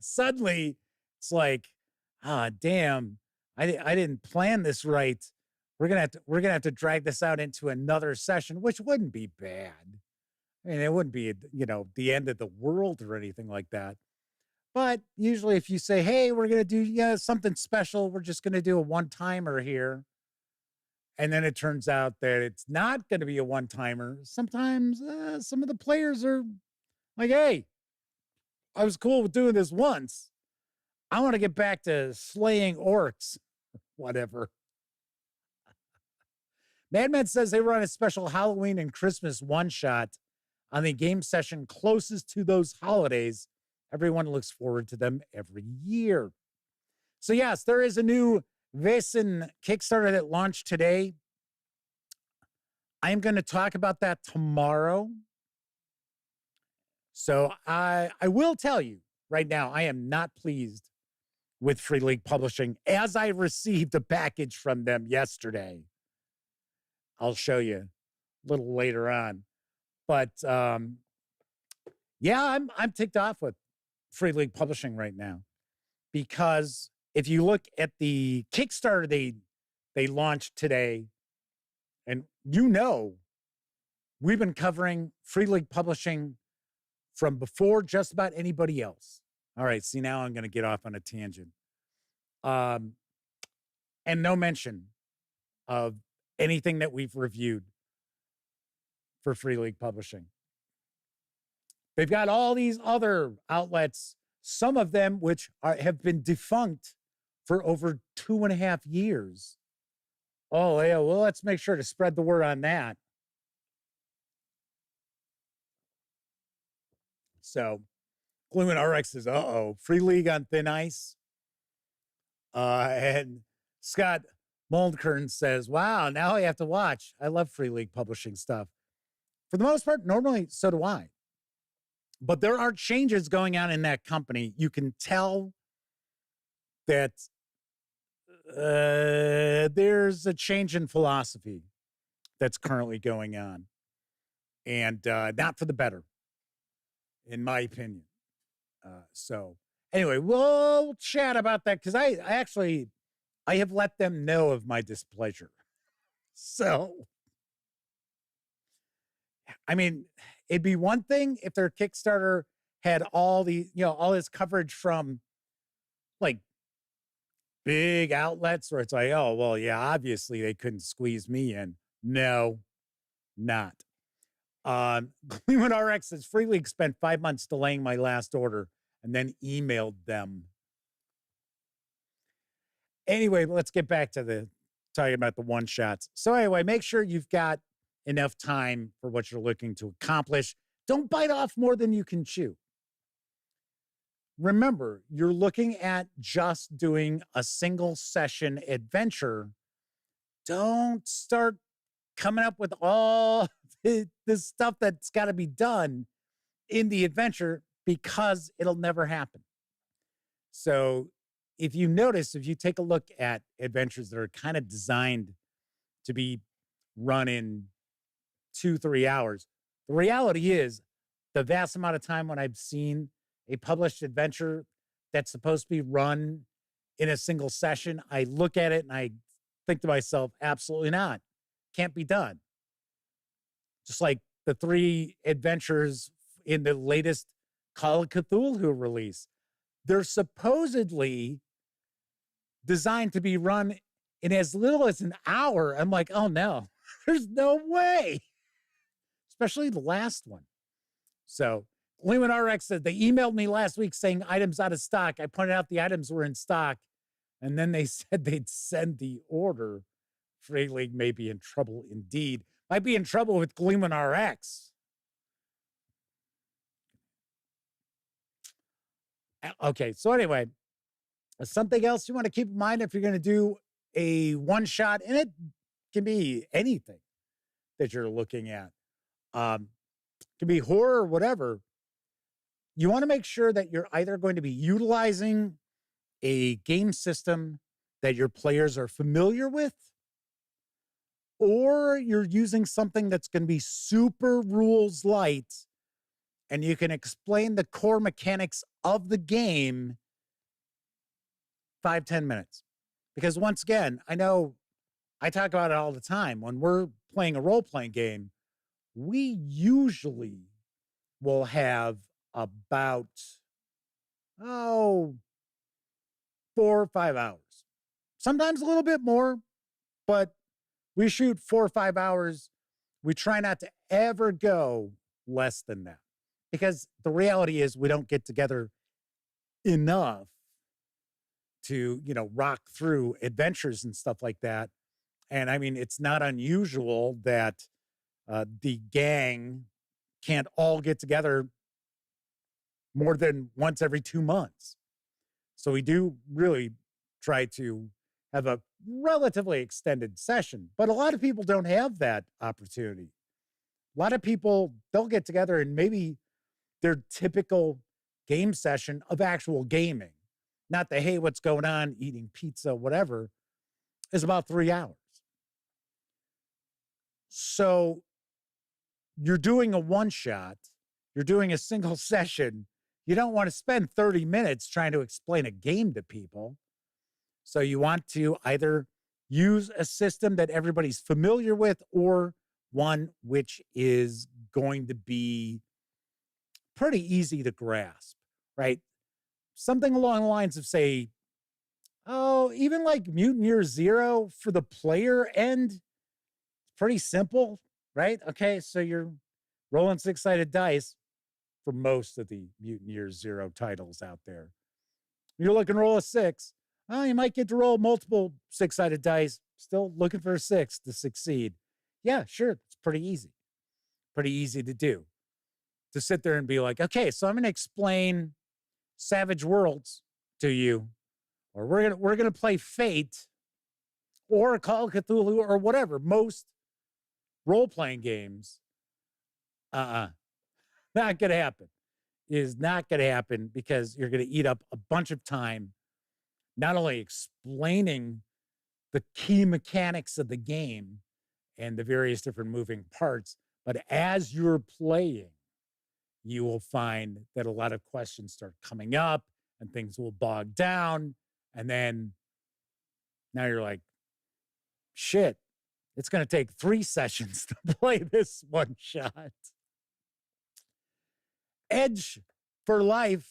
suddenly it's like, damn, I didn't plan this right. We're gonna have to drag this out into another session, which wouldn't be bad. I mean, it wouldn't be the end of the world or anything like that. But usually if you say, hey, we're going to do something special, we're just going to do a one-timer here, and then it turns out that it's not going to be a one-timer, sometimes some of the players are like, hey, I was cool with doing this once. I want to get back to slaying orcs, whatever. Madman says they run a special Halloween and Christmas one-shot on the game session closest to those holidays. Everyone looks forward to them every year. So yes, there is a new Vesson Kickstarter that launched today. I'm going to talk about that tomorrow. So I will tell you right now, I am not pleased with Free League Publishing, as I received a package from them yesterday. I'll show you a little later on. But I'm ticked off with Free League Publishing right now, because if you look at the Kickstarter they launched today, and we've been covering Free League Publishing from before just about anybody else. All right, see, now I'm going to get off on a tangent. And no mention of anything that we've reviewed for Free League Publishing. They've got all these other outlets, some of them which have been defunct for over 2.5 years. Oh, yeah, well, let's make sure to spread the word on that. So, Gloom and RX says, Free League on thin ice. And Scott Moldkern says, wow, now I have to watch. I love Free League Publishing stuff. For the most part, normally, so do I. But there are changes going on in that company. You can tell that there's a change in philosophy that's currently going on, and not for the better, in my opinion. So anyway, we'll chat about that because I have let them know of my displeasure. So, I mean, it'd be one thing if their Kickstarter had all this coverage from like big outlets where it's like, oh, well, yeah, obviously they couldn't squeeze me in. No, not. Cleveland RX says Free League spent 5 months delaying my last order and then emailed them. Anyway, let's get back to talking about the one shots. So anyway, make sure you've got enough time for what you're looking to accomplish. Don't bite off more than you can chew. Remember, you're looking at just doing a single session adventure. Don't start coming up with all this stuff that's got to be done in the adventure because it'll never happen. So if you notice, if you take a look at adventures that are kind of designed to be run in 2-3 hours, the reality is the vast amount of time when I've seen a published adventure that's supposed to be run in a single session, I look at it and I think to myself, absolutely not. Can't be done. Just like the 3 adventures in the latest Call of Cthulhu release. They're supposedly designed to be run in as little as an hour. I'm like, oh no, there's no way. Especially the last one. So Lehman RX said they emailed me last week saying items out of stock. I pointed out the items were in stock. And then they said they'd send the order. Free League may be in trouble indeed. Might be in trouble with Gleeman RX. Okay, so anyway, something else you want to keep in mind if you're going to do a one shot, and it can be anything that you're looking at. It can be horror or whatever. You want to make sure that you're either going to be utilizing a game system that your players are familiar with, or you're using something that's going to be super rules light and you can explain the core mechanics of the game 5-10 minutes. Because once again, I know I talk about it all the time. When we're playing a role-playing game, we usually will have about 4 or 5 hours. Sometimes a little bit more, but we shoot 4 or 5 hours. We try not to ever go less than that. Because the reality is we don't get together enough to, rock through adventures and stuff like that. And I mean, it's not unusual that the gang can't all get together more than once every 2 months. So we do really try to have a relatively extended session, but a lot of people don't have that opportunity. A lot of people, they'll get together and maybe their typical game session of actual gaming, not the, hey, what's going on, eating pizza, whatever, is about 3 hours. So you're doing a one shot, you're doing a single session. You don't want to spend 30 minutes trying to explain a game to people. So you want to either use a system that everybody's familiar with or one which is going to be pretty easy to grasp, right? Something along the lines of, say, even like Mutant Year Zero for the player end, it's pretty simple, right? Okay, so you're rolling 6-sided dice for most of the Mutant Year Zero titles out there. You're looking to roll a 6. You might get to roll multiple 6-sided dice, still looking for a 6 to succeed. Yeah, sure, it's pretty easy. Pretty easy to do. To sit there and be like, okay, so I'm going to explain Savage Worlds to you, or we're gonna play Fate, or Call of Cthulhu, or whatever. Most role-playing games, not gonna happen. is not going to happen because you're going to eat up a bunch of time, not only explaining the key mechanics of the game and the various different moving parts, but as you're playing, you will find that a lot of questions start coming up and things will bog down. And then now you're like, shit, it's going to take 3 sessions to play this one shot. Edge for Life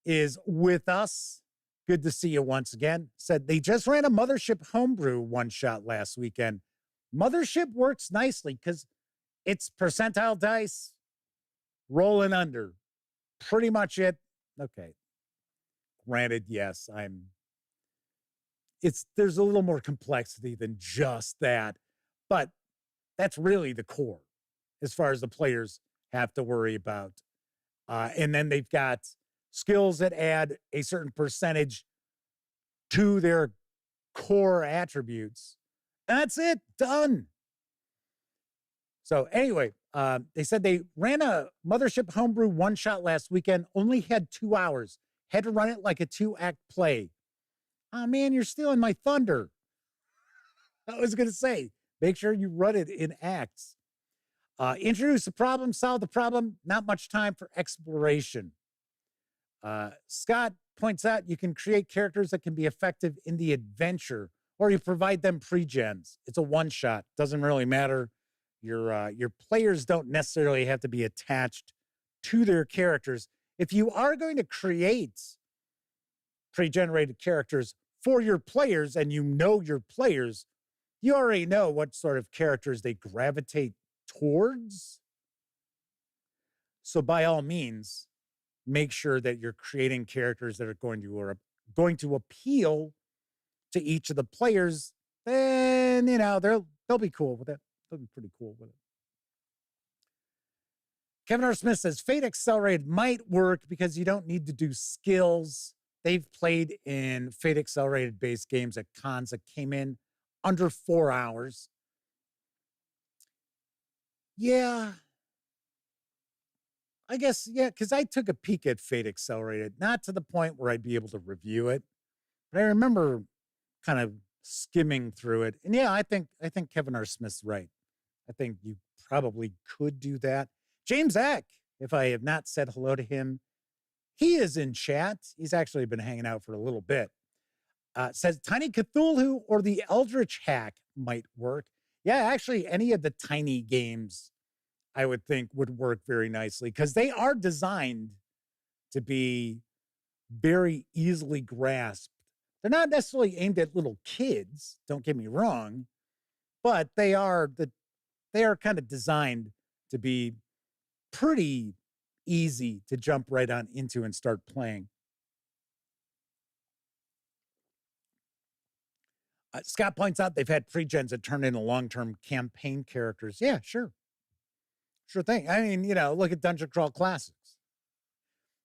is with us. Good to see you once again. Said they just ran a Mothership homebrew one shot last weekend. Mothership works nicely because it's percentile dice, rolling under. Pretty much it. Okay. Granted, yes, there's a little more complexity than just that, but that's really the core as far as the players have to worry about. And then they've got skills that add a certain percentage to their core attributes. And that's it. Done. So anyway, they said they ran a Mothership homebrew one shot last weekend, only had 2 hours, had to run it like a 2-act play. Oh man, you're stealing my thunder. I was going to say, make sure you run it in acts. Introduce the problem, solve the problem, not much time for exploration. Scott points out you can create characters that can be effective in the adventure, or you provide them pre-gens. It's a one-shot, doesn't really matter. Your players don't necessarily have to be attached to their characters. If you are going to create pre-generated characters for your players and you know your players, you already know what sort of characters they gravitate towards. So by all means, make sure that you're creating characters that are going to appeal to each of the players. Then, they'll be cool with it. They'll be pretty cool with it. Kevin R. Smith says Fate Accelerated might work because you don't need to do skills. They've played in Fate Accelerated based games at cons that came in under 4 hours. Yeah. I guess, yeah, because I took a peek at Fate Accelerated, not to the point where I'd be able to review it, but I remember kind of skimming through it. And yeah, I think Kevin R. Smith's right. I think you probably could do that. James Eck, if I have not said hello to him, he is in chat. He's actually been hanging out for a little bit. Says Tiny Cthulhu or the Eldritch Hack might work. Yeah, actually, any of the tiny games I would think would work very nicely because they are designed to be very easily grasped. They're not necessarily aimed at little kids, don't get me wrong, but they are kind of designed to be pretty easy to jump right on into and start playing. Scott points out they've had pre-gens that turn into long-term campaign characters. Yeah, sure. Sure thing. I mean, look at Dungeon Crawl Classics.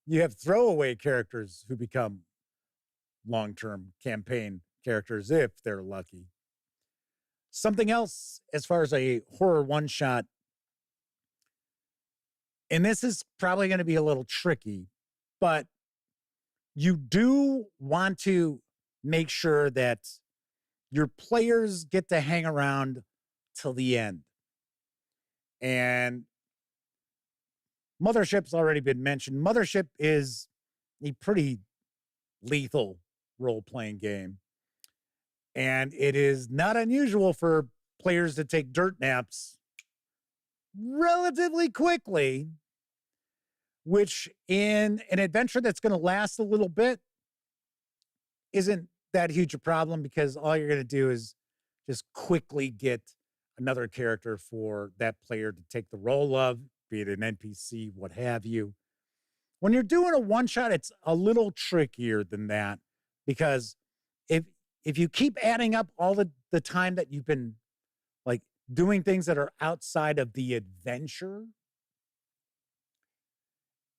You have throwaway characters who become long-term campaign characters if they're lucky. Something else as far as a horror one-shot, and this is probably going to be a little tricky, but you do want to make sure that your players get to hang around till the end. And Mothership's already been mentioned. Mothership is a pretty lethal role-playing game. And it is not unusual for players to take dirt naps relatively quickly, which in an adventure that's going to last a little bit isn't that huge a problem because all you're going to do is just quickly get another character for that player to take the role of, be it an NPC, what have you. When you're doing a one-shot, it's a little trickier than that because if you keep adding up all the time that you've been like doing things that are outside of the adventure,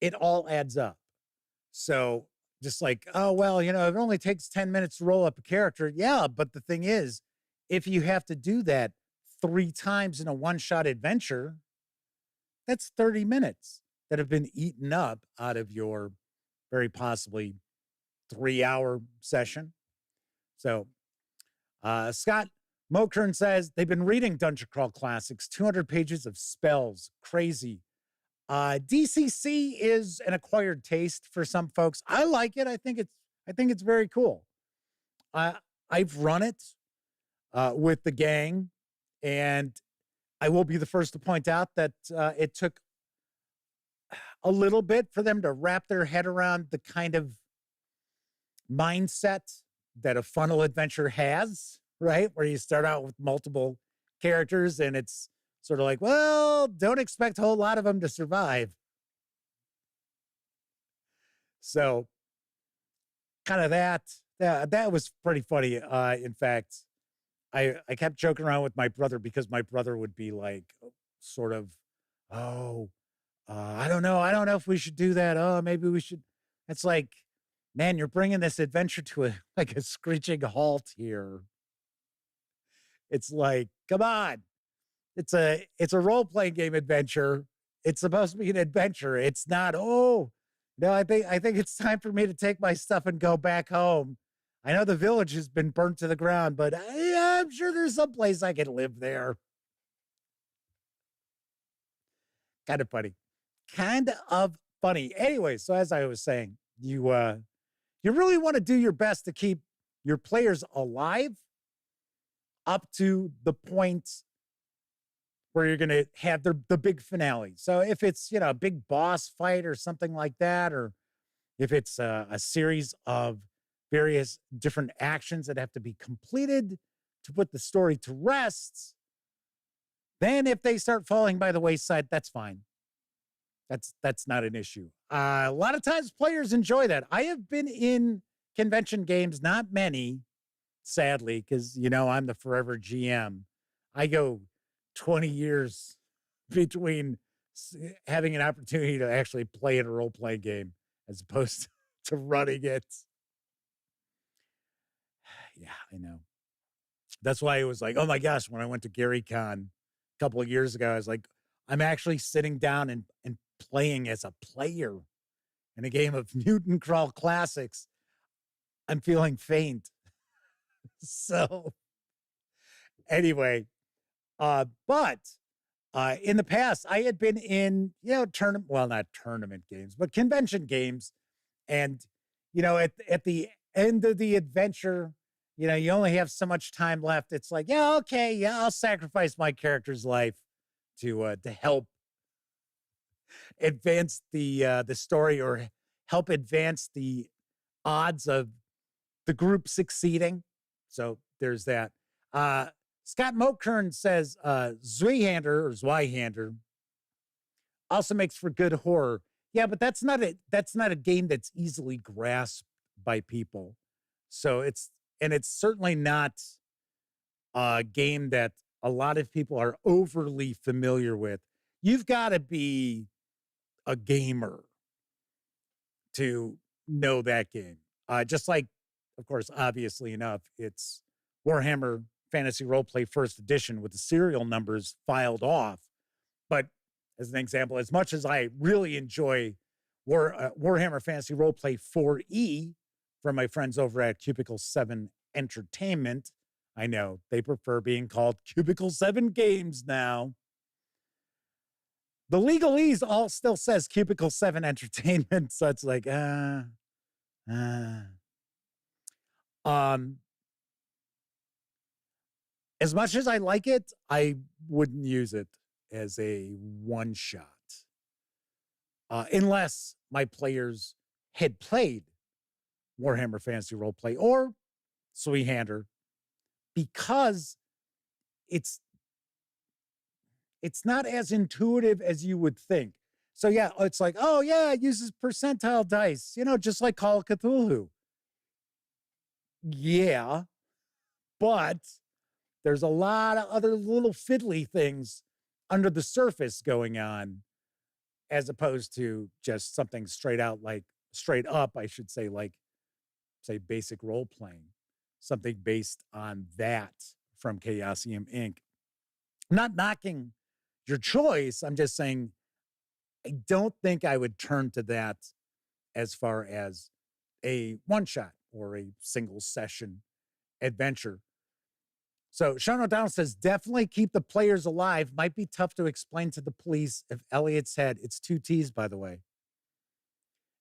it all adds up. So just like, oh, well, it only takes 10 minutes to roll up a character. Yeah, but the thing is, if you have to do that 3 times in a one-shot adventure, that's 30 minutes. that have been eaten up out of your very possibly 3-hour session. So Scott Mokern says they've been reading Dungeon Crawl Classics, 200 pages of spells. Crazy. DCC is an acquired taste for some folks. I like it. I think it's very cool. I've run it with the gang, and I will be the first to point out that it took a little bit for them to wrap their head around the kind of mindset that a funnel adventure has, right? Where you start out with multiple characters and it's sort of like, well, don't expect a whole lot of them to survive. So kind of that was pretty funny. In fact, I kept joking around with my brother because my brother would be like, sort of, I don't know if we should do that. Oh, maybe we should. It's like, man, you're bringing this adventure to a screeching halt here. It's like, come on. It's a role-playing game adventure. It's supposed to be an adventure. It's not, I think it's time for me to take my stuff and go back home. I know the village has been burnt to the ground, but I'm sure there's some place I can live there. Kind of funny. Anyway, so as I was saying, you really want to do your best to keep your players alive up to the point where you're going to have the big finale. So if it's, a big boss fight or something like that, or if it's a series of various different actions that have to be completed to put the story to rest, then if they start falling by the wayside, that's fine. That's not an issue. A lot of times players enjoy that. I have been in convention games, not many, sadly, because, I'm the forever GM. I go 20 years between having an opportunity to actually play in a role-playing game as opposed to running it. Yeah, I know. That's why it was like, oh my gosh, when I went to GaryCon a couple of years ago, I was like, I'm actually sitting down and playing as a player in a game of Mutant Crawl Classics. I'm feeling faint. So anyway, but in the past, I had been in, not tournament games, but convention games. And, at the end of the adventure, you only have so much time left. It's like, I'll sacrifice my character's life to help advance the story or help advance the odds of the group succeeding. So there's that. Scott Mokern says Zweihander also makes for good horror. Yeah, but that's not a game that's easily grasped by people. So it's certainly not a game that a lot of people are overly familiar with. You've got to be a gamer to know that game. Just like, of course, obviously enough, it's Warhammer Fantasy Roleplay First Edition with the serial numbers filed off. But as an example, as much as I really enjoy Warhammer Fantasy Roleplay 4E from my friends over at Cubicle 7 Entertainment, I know they prefer being called Cubicle 7 Games now. The legalese all still says Cubicle 7 Entertainment, so it's like, as much as I like it, I wouldn't use it as a one-shot. Unless my players had played Warhammer Fantasy Roleplay or Zweihander, because it's not as intuitive as you would think. So yeah, it's like, oh yeah, it uses percentile dice, just like Call of Cthulhu. Yeah, but there's a lot of other little fiddly things under the surface going on, as opposed to just something straight up, I should say, like, say, basic role playing, something based on that from Chaosium Inc. I'm not knocking your choice. I'm just saying, I don't think I would turn to that as far as a one-shot or a single session adventure. So Sean O'Donnell says, definitely keep the players alive. Might be tough to explain to the police if Elliot's head, it's 2 T's, by the way,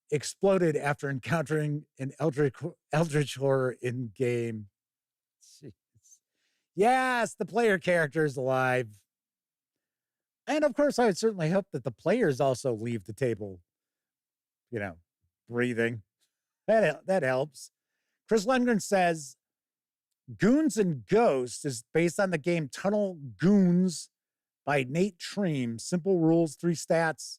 exploded after encountering an eldritch horror in game. Jeez. Yes, the player character is alive. And of course, I would certainly hope that the players also leave the table, breathing. That helps. Chris Lundgren says, Goons and Ghosts is based on the game Tunnel Goons by Nate Treem. Simple rules, 3 stats.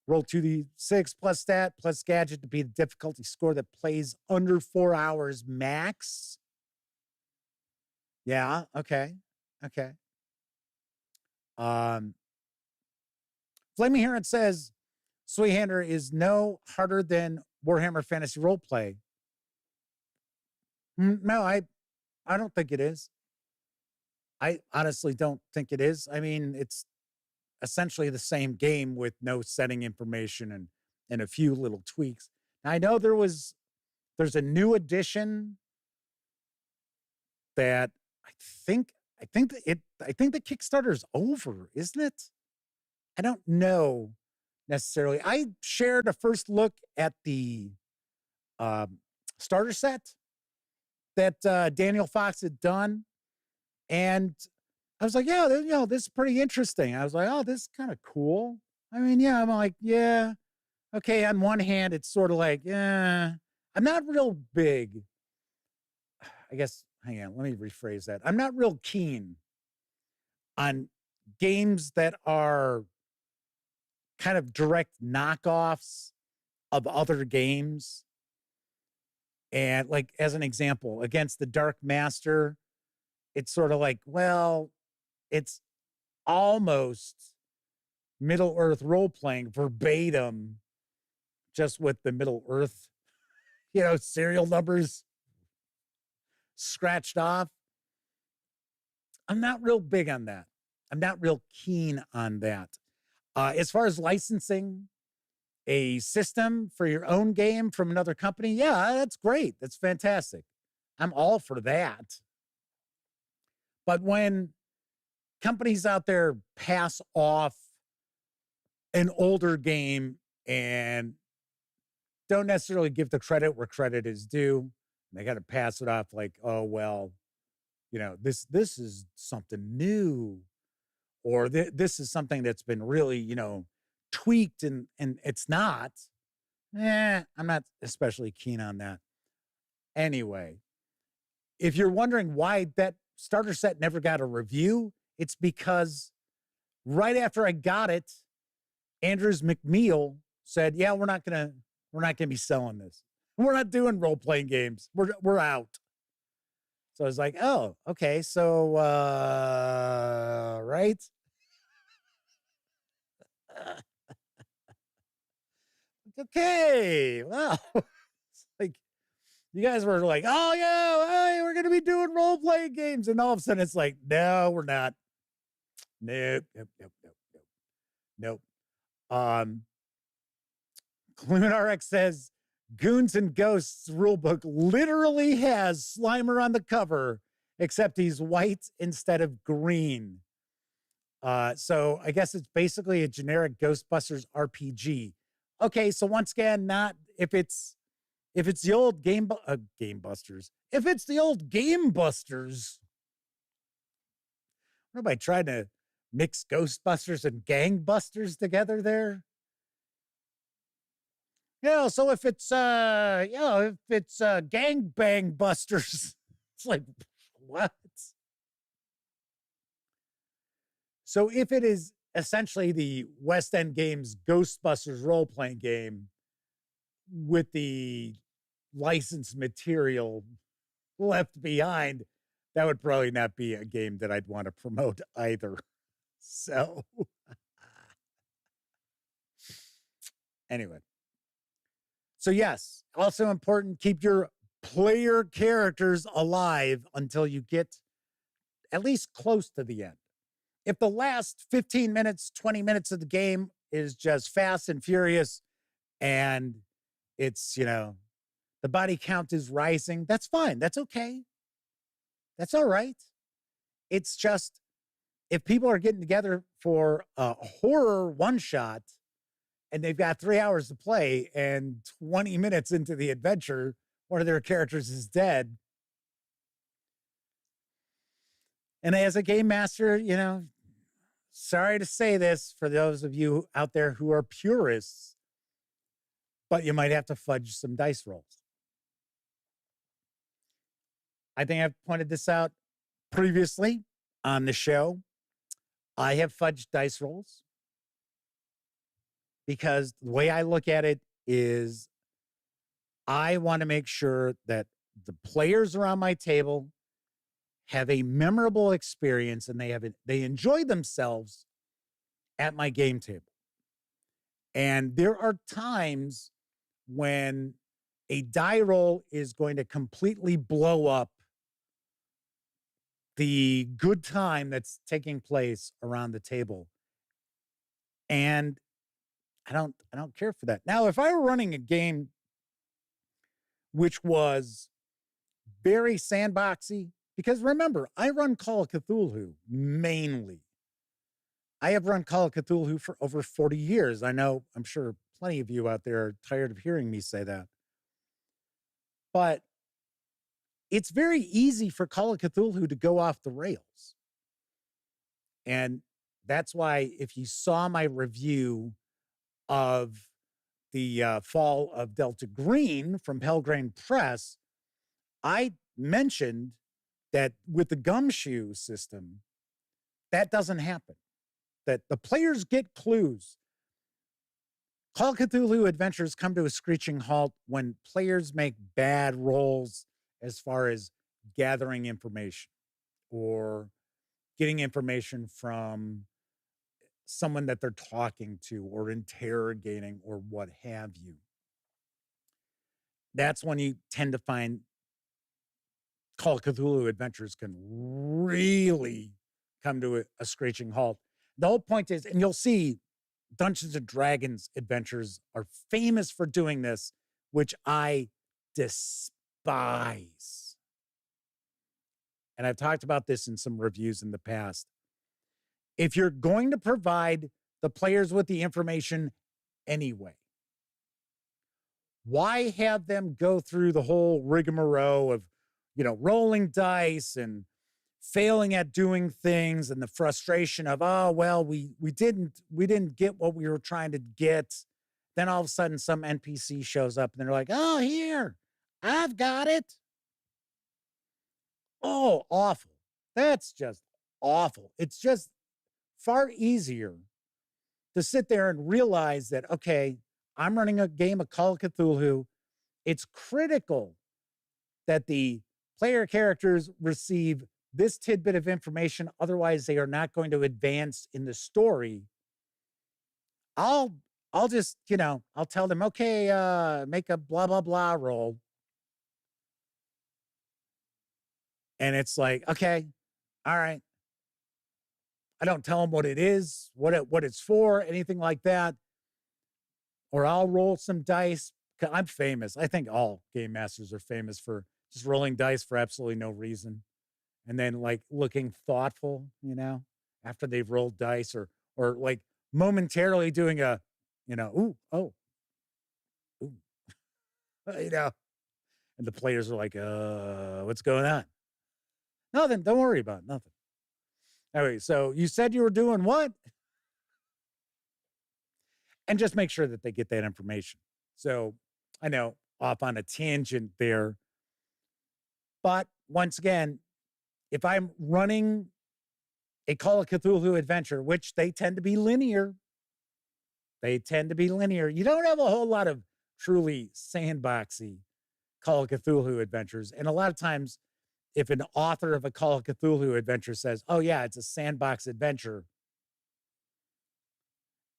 Roll 2d6 plus stat plus gadget to be the difficulty score that plays under 4 hours max. Yeah, okay. Flaming Heron says, Swayhander is no harder than Warhammer Fantasy Roleplay. No, I don't think it is. I honestly don't think it is. I mean, it's essentially the same game with no setting information and a few little tweaks. Now, I know there's a new edition that I think the Kickstarter's over, isn't it? I don't know necessarily. I shared a first look at the starter set that Daniel Fox had done. And I was like, yeah, this is pretty interesting. I was like, oh, this is kind of cool. I mean, yeah, I'm like, yeah. Okay, on one hand, it's sort of like, I'm not real big. I guess, hang on, let me rephrase that. I'm not real keen on games that are kind of direct knockoffs of other games. And like, as an example, against the Dark Master, it's sort of like, well, it's almost Middle-earth role-playing verbatim, just with the Middle-earth, serial numbers scratched off. I'm not real big on that. I'm not real keen on that. As far as licensing a system for your own game from another company, yeah, that's great. That's fantastic. I'm all for that. But when companies out there pass off an older game and don't necessarily give the credit where credit is due, they got to pass it off like, oh, well, this is something new, or this is something that's been really, tweaked and it's not. I'm not especially keen on that. Anyway, if you're wondering why that starter set never got a review, it's because right after I got it, Andrews McNeil said, yeah, we're not gonna be selling this. We're not doing role-playing games. We're out. So I was like, oh, okay. So, right. Okay. Well, it's like, you guys were like, oh yeah, hey, we're going to be doing role-playing games. And all of a sudden it's like, no, we're not. Nope. ClumenRX says, Goons and Ghosts rulebook literally has Slimer on the cover, except he's white instead of green. So I guess it's basically a generic Ghostbusters RPG. Okay, so once again, not if it's the old Gamebusters. If it's the old Gamebusters, what am I trying to mix Ghostbusters and Gangbusters together there? Yeah, so if it's Gangbang Busters, it's like, what? So if it is essentially the West End Games Ghostbusters role-playing game with the licensed material left behind, that would probably not be a game that I'd want to promote either. So anyway. So yes, also important, keep your player characters alive until you get at least close to the end. If the last 15 minutes, 20 minutes of the game is just fast and furious, and it's, the body count is rising. That's fine. That's okay. That's all right. It's just, if people are getting together for a horror one shot and they've got 3 hours to play and 20 minutes into the adventure, one of their characters is dead. And as a game master, sorry to say this for those of you out there who are purists, but you might have to fudge some dice rolls. I think I've pointed this out previously on the show. I have fudged dice rolls because the way I look at it is I want to make sure that the players around my table have a memorable experience and they enjoy themselves at my game table. And there are times when a die roll is going to completely blow up the good time that's taking place around the table. And I don't care for that. Now, if I were running a game which was very sandboxy, because remember, I run Call of Cthulhu mainly. I have run Call of Cthulhu for over 40 years. I'm sure plenty of you out there are tired of hearing me say that. But it's very easy for Call of Cthulhu to go off the rails. And that's why if you saw my review of the Fall of Delta Green from Pelgrane Press, I mentioned that with the gumshoe system, that doesn't happen. That the players get clues. Call of Cthulhu adventures come to a screeching halt when players make bad rolls as far as gathering information or getting information from someone that they're talking to or interrogating or what have you. That's when you tend to find Call of Cthulhu adventures can really come to a screeching halt. The whole point is, and you'll see Dungeons and Dragons adventures are famous for doing this, which I despise. And I've talked about this in some reviews in the past. If you're going to provide the players with the information anyway, why have them go through the whole rigmarole of, rolling dice and failing at doing things and the frustration of, oh, well, we didn't get what we were trying to get. Then all of a sudden some NPC shows up and they're like, oh, here, I've got it. Oh, awful. That's just awful. It's just far easier to sit there and realize that, okay, I'm running a game of Call of Cthulhu. It's critical that the player characters receive this tidbit of information. Otherwise, they are not going to advance in the story. I'll just, I'll tell them, okay, make a blah, blah, blah roll. And it's like, okay, all right. I don't tell them what it is, what it's for, anything like that. Or I'll roll some dice. I'm famous. I think all game masters are famous for just rolling dice for absolutely no reason. And then like looking thoughtful, after they've rolled dice or like momentarily doing a, ooh, oh, ooh, and the players are like, what's going on? Nothing. Don't worry about it. Nothing. Anyway, so you said you were doing what? And just make sure that they get that information. So I know off on a tangent there, but once again, if I'm running a Call of Cthulhu adventure, which they tend to be linear, you don't have a whole lot of truly sandboxy Call of Cthulhu adventures. And a lot of times, if an author of a Call of Cthulhu adventure says, oh yeah, it's a sandbox adventure,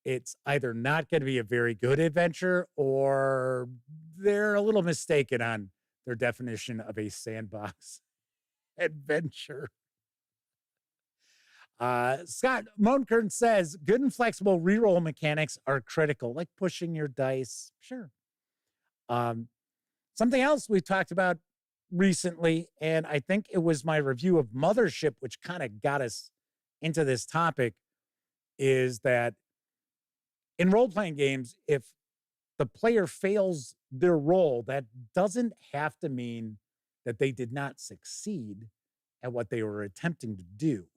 it's either not going to be a very good adventure or they're a little mistaken on their definition of a sandbox adventure. Scott Monkern says, good and flexible reroll mechanics are critical, like pushing your dice. Sure. Something else we talked about recently, and I think it was my review of Mothership, which kind of got us into this topic, is that in role-playing games, if the player fails their role, that doesn't have to mean that they did not succeed at what they were attempting to do.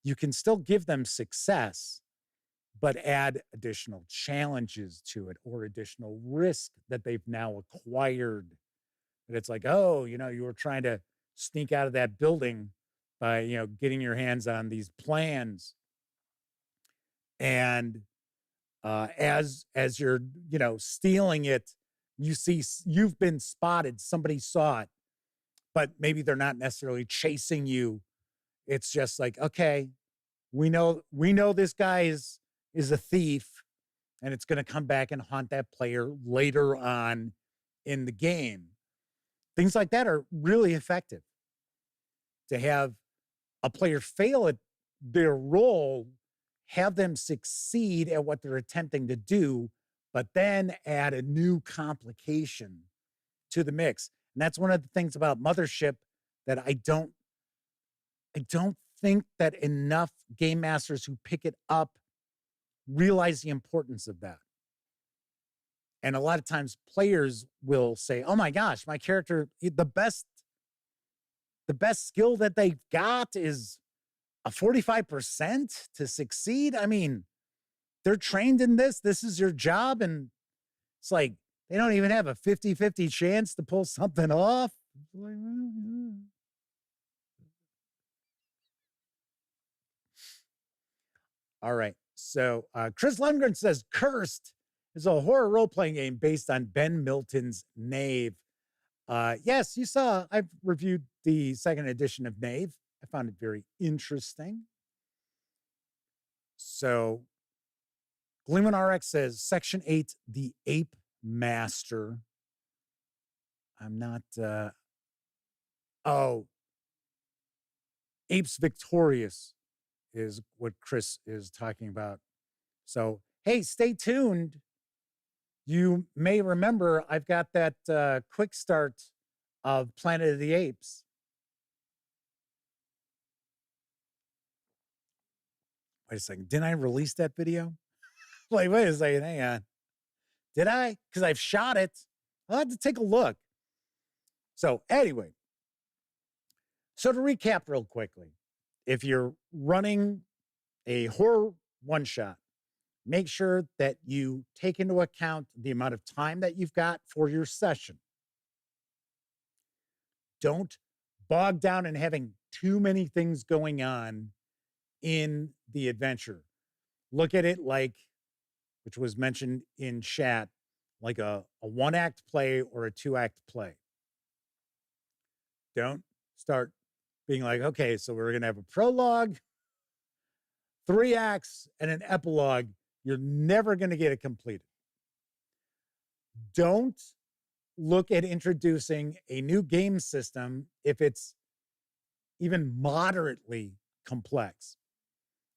You can still give them success, but add additional challenges to it or additional risk that they've now acquired. But it's like, oh, you were trying to sneak out of that building by, getting your hands on these plans. And as you're, stealing it, you see you've been spotted. Somebody saw it, but maybe they're not necessarily chasing you. It's just like, okay, we know this guy is a thief, and it's going to come back and haunt that player later on in the game. Things like that are really effective. To have a player fail at their role, have them succeed at what they're attempting to do, but then add a new complication to the mix. And that's one of the things about Mothership that I don't think that enough game masters who pick it up realize the importance of that. And a lot of times players will say, oh my gosh, my character, the best skill that they've got is a 45% to succeed. I mean, they're trained in this. This is your job. And it's like, they don't even have a 50-50 chance to pull something off. Like, well, yeah. All right. So Chris Lundgren says, Cursed is a horror role-playing game based on Ben Milton's Knave. Yes, you saw, I've reviewed the second edition of Knave. I found it very interesting. So Gleeman RX says, Section 8, The Ape Master. I'm not, Apes Victorious is what Chris is talking about. So, hey, stay tuned. You may remember I've got that quick start of Planet of the Apes. Wait a second. Didn't I release that video? Like, wait a second. Hang on. Did I? Because I've shot it. I'll have to take a look. So anyway, so to recap real quickly, if you're running a horror one-shot, make sure that you take into account the amount of time that you've got for your session. Don't bog down in having too many things going on in the adventure. Look at it like, which was mentioned in chat, like a one-act play or a two-act play. Don't start being like, okay, so we're going to have a prologue, 3 acts, and an epilogue. You're never going to get it completed. Don't look at introducing a new game system if it's even moderately complex.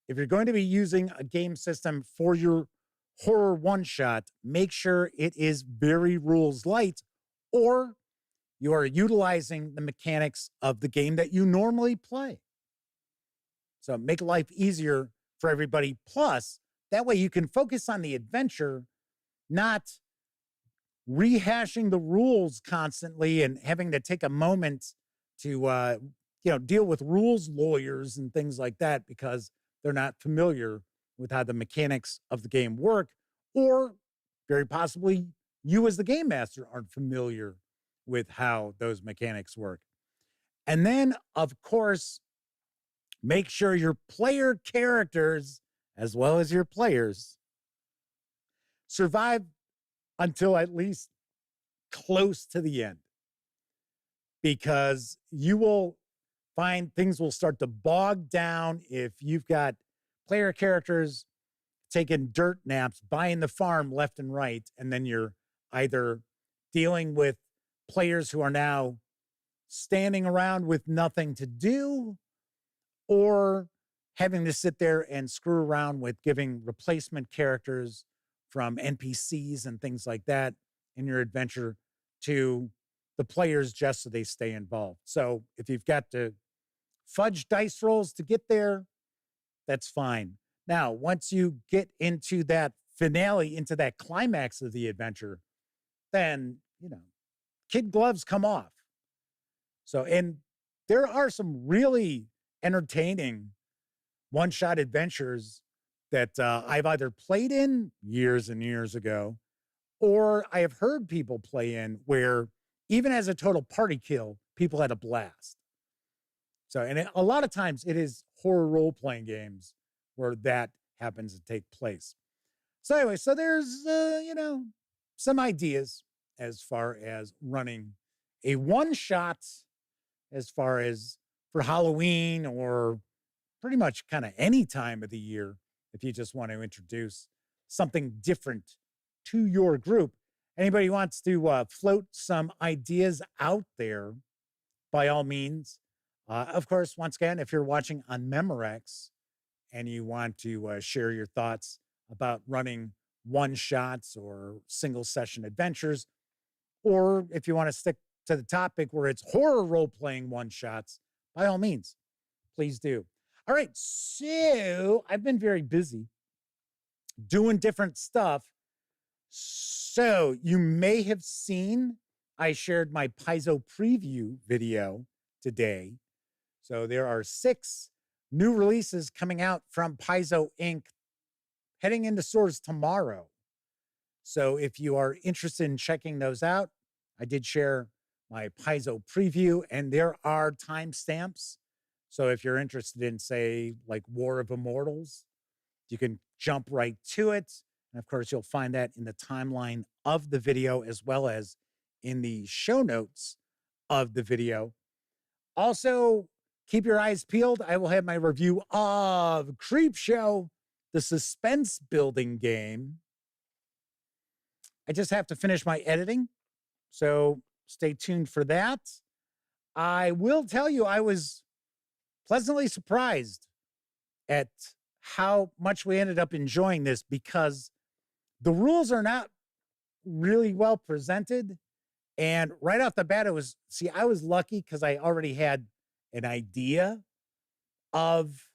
If you're going to be using a game system for your horror one-shot, make sure it is very rules light, or you are utilizing the mechanics of the game that you normally play. So make life easier for everybody. Plus, that way you can focus on the adventure, not rehashing the rules constantly and having to take a moment to, deal with rules lawyers and things like that because they're not familiar with how the mechanics of the game work, or very possibly you as the game master aren't familiar with how those mechanics work. And then, of course, make sure your player characters, as well as your players, survive until at least close to the end. Because you will find things will start to bog down if you've got player characters taking dirt naps, buying the farm left and right, and then you're either dealing with players who are now standing around with nothing to do, or having to sit there and screw around with giving replacement characters from NPCs and things like that in your adventure to the players just so they stay involved. So if you've got to fudge dice rolls to get there, that's fine. Now, once you get into that finale, into that climax of the adventure, then, kid gloves come off. So, and there are some really entertaining one-shot adventures that I've either played in years and years ago, or I have heard people play in where even as a total party kill, people had a blast. So, and a lot of times it is horror role-playing games where that happens to take place. So anyway, so there's, some ideas as far as running a one-shot as far as for Halloween or pretty much kind of any time of the year, if you just want to introduce something different to your group. Anybody who wants to float some ideas out there, by all means. Of course, once again, if you're watching on Memorex and you want to share your thoughts about running one-shots or single-session adventures, or if you want to stick to the topic where it's horror role-playing one-shots, by all means, please do. All right, so I've been very busy doing different stuff. So you may have seen I shared my Paizo preview video today. So there are 6 new releases coming out from Paizo Inc. heading into stores tomorrow. So if you are interested in checking those out, I did share my Paizo preview, and there are timestamps. So if you're interested in, say, like War of Immortals, you can jump right to it. And of course, you'll find that in the timeline of the video as well as in the show notes of the video. Also, keep your eyes peeled. I will have my review of Creepshow, the suspense building game. I just have to finish my editing, so stay tuned for that. I will tell you, I was pleasantly surprised at how much we ended up enjoying this because the rules are not really well presented. And right off the bat, I was lucky because I already had an idea of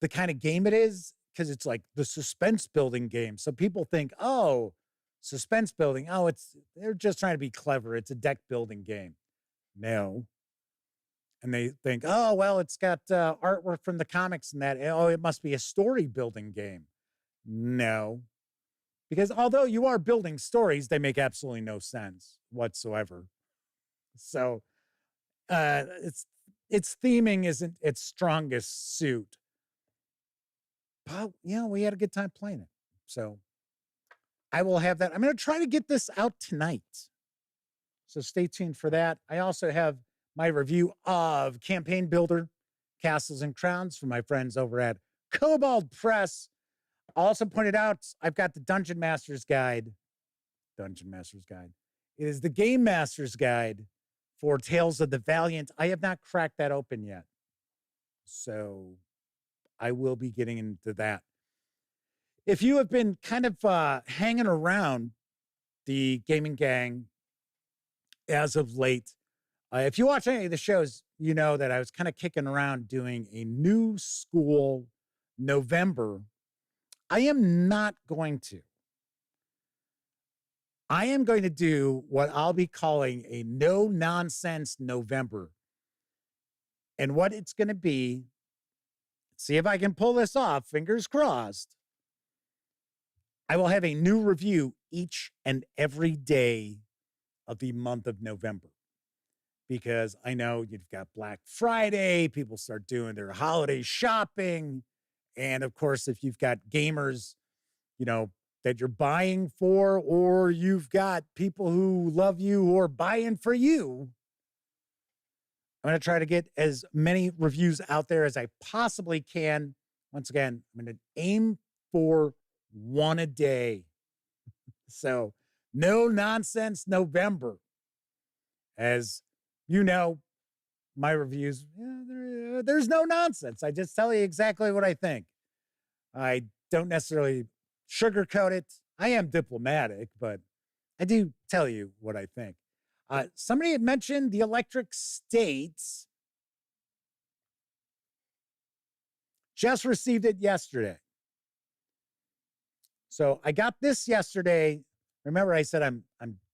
the kind of game it is, because it's like the suspense building game. So people think, oh, suspense building. Oh, they're just trying to be clever. It's a deck building game. No. And they think, oh, well, it's got artwork from the comics and that. Oh, it must be a story building game. No. Because although you are building stories, they make absolutely no sense whatsoever. So its theming isn't its strongest suit. But, we had a good time playing it. So I will have that. I'm going to try to get this out tonight. So stay tuned for that. I also have my review of Campaign Builder, Castles and Crowns from my friends over at Cobalt Press. Also pointed out, I've got the Dungeon Master's Guide. It is the Game Master's Guide for Tales of the Valiant. I have not cracked that open yet. So I will be getting into that. If you have been kind of hanging around the Gaming Gang as of late, if you watch any of the shows, you know that I was kind of kicking around doing a new school November. I am not going to. I am going to do what I'll be calling a no-nonsense November. And what it's going to be, see if I can pull this off, fingers crossed. I will have a new review each and every day of the month of November. Because I know you've got Black Friday, people start doing their holiday shopping. And of course, if you've got gamers, that you're buying for, or you've got people who love you who are buying for you, I'm going to try to get as many reviews out there as I possibly can. Once again, I'm going to aim for one a day. So no nonsense November. As you know, my reviews, there's no nonsense. I just tell you exactly what I think. I don't necessarily sugarcoat it. I am diplomatic, but I do tell you what I think. Somebody had mentioned the Electric States. Just received it yesterday. So I got this yesterday. Remember, I said I'm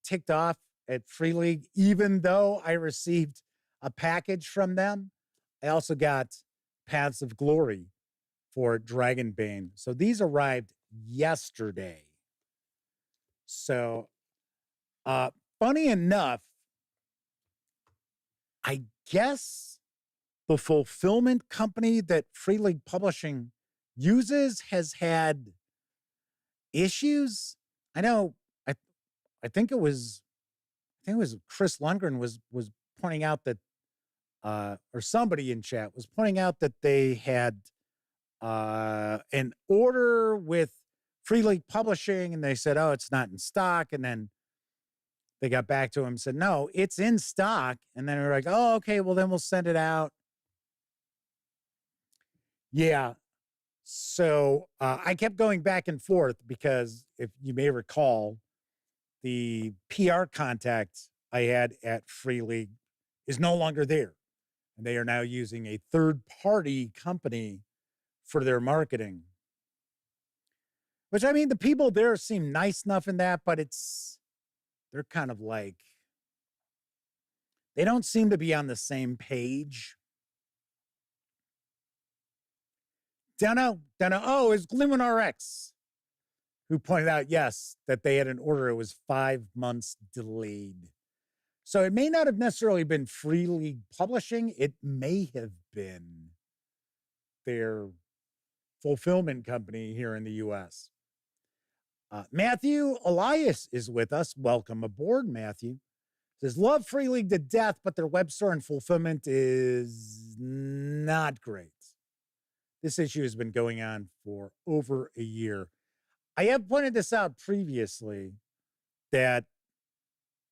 ticked off at Free League, even though I received a package from them. I also got Paths of Glory for Dragonbane. So these arrived yesterday. So, funny enough, I guess the fulfillment company that Free League Publishing uses has had issues. I know. I think it was Chris Lundgren was pointing out that, or somebody in chat was pointing out that they had an order with Free League Publishing, and they said, "Oh, it's not in stock," and then they got back to him and said, "No, it's in stock," and then they're like, "Oh, okay, well then we'll send it out." Yeah. So I kept going back and forth because, if you may recall, the PR contact I had at Free League is no longer there. And they are now using a third-party company for their marketing. Which, I mean, the people there seem nice enough in that, but they're kind of like, they don't seem to be on the same page. Don't know. Oh, it's Glimmin RX who pointed out, yes, that they had an order. It was 5 months delayed. So it may not have necessarily been Free League Publishing. It may have been their fulfillment company here in the U.S. Matthew Elias is with us. Welcome aboard, Matthew. Says, love Free League to death, but their web store and fulfillment is not great. This issue has been going on for over a year. I have pointed this out previously that,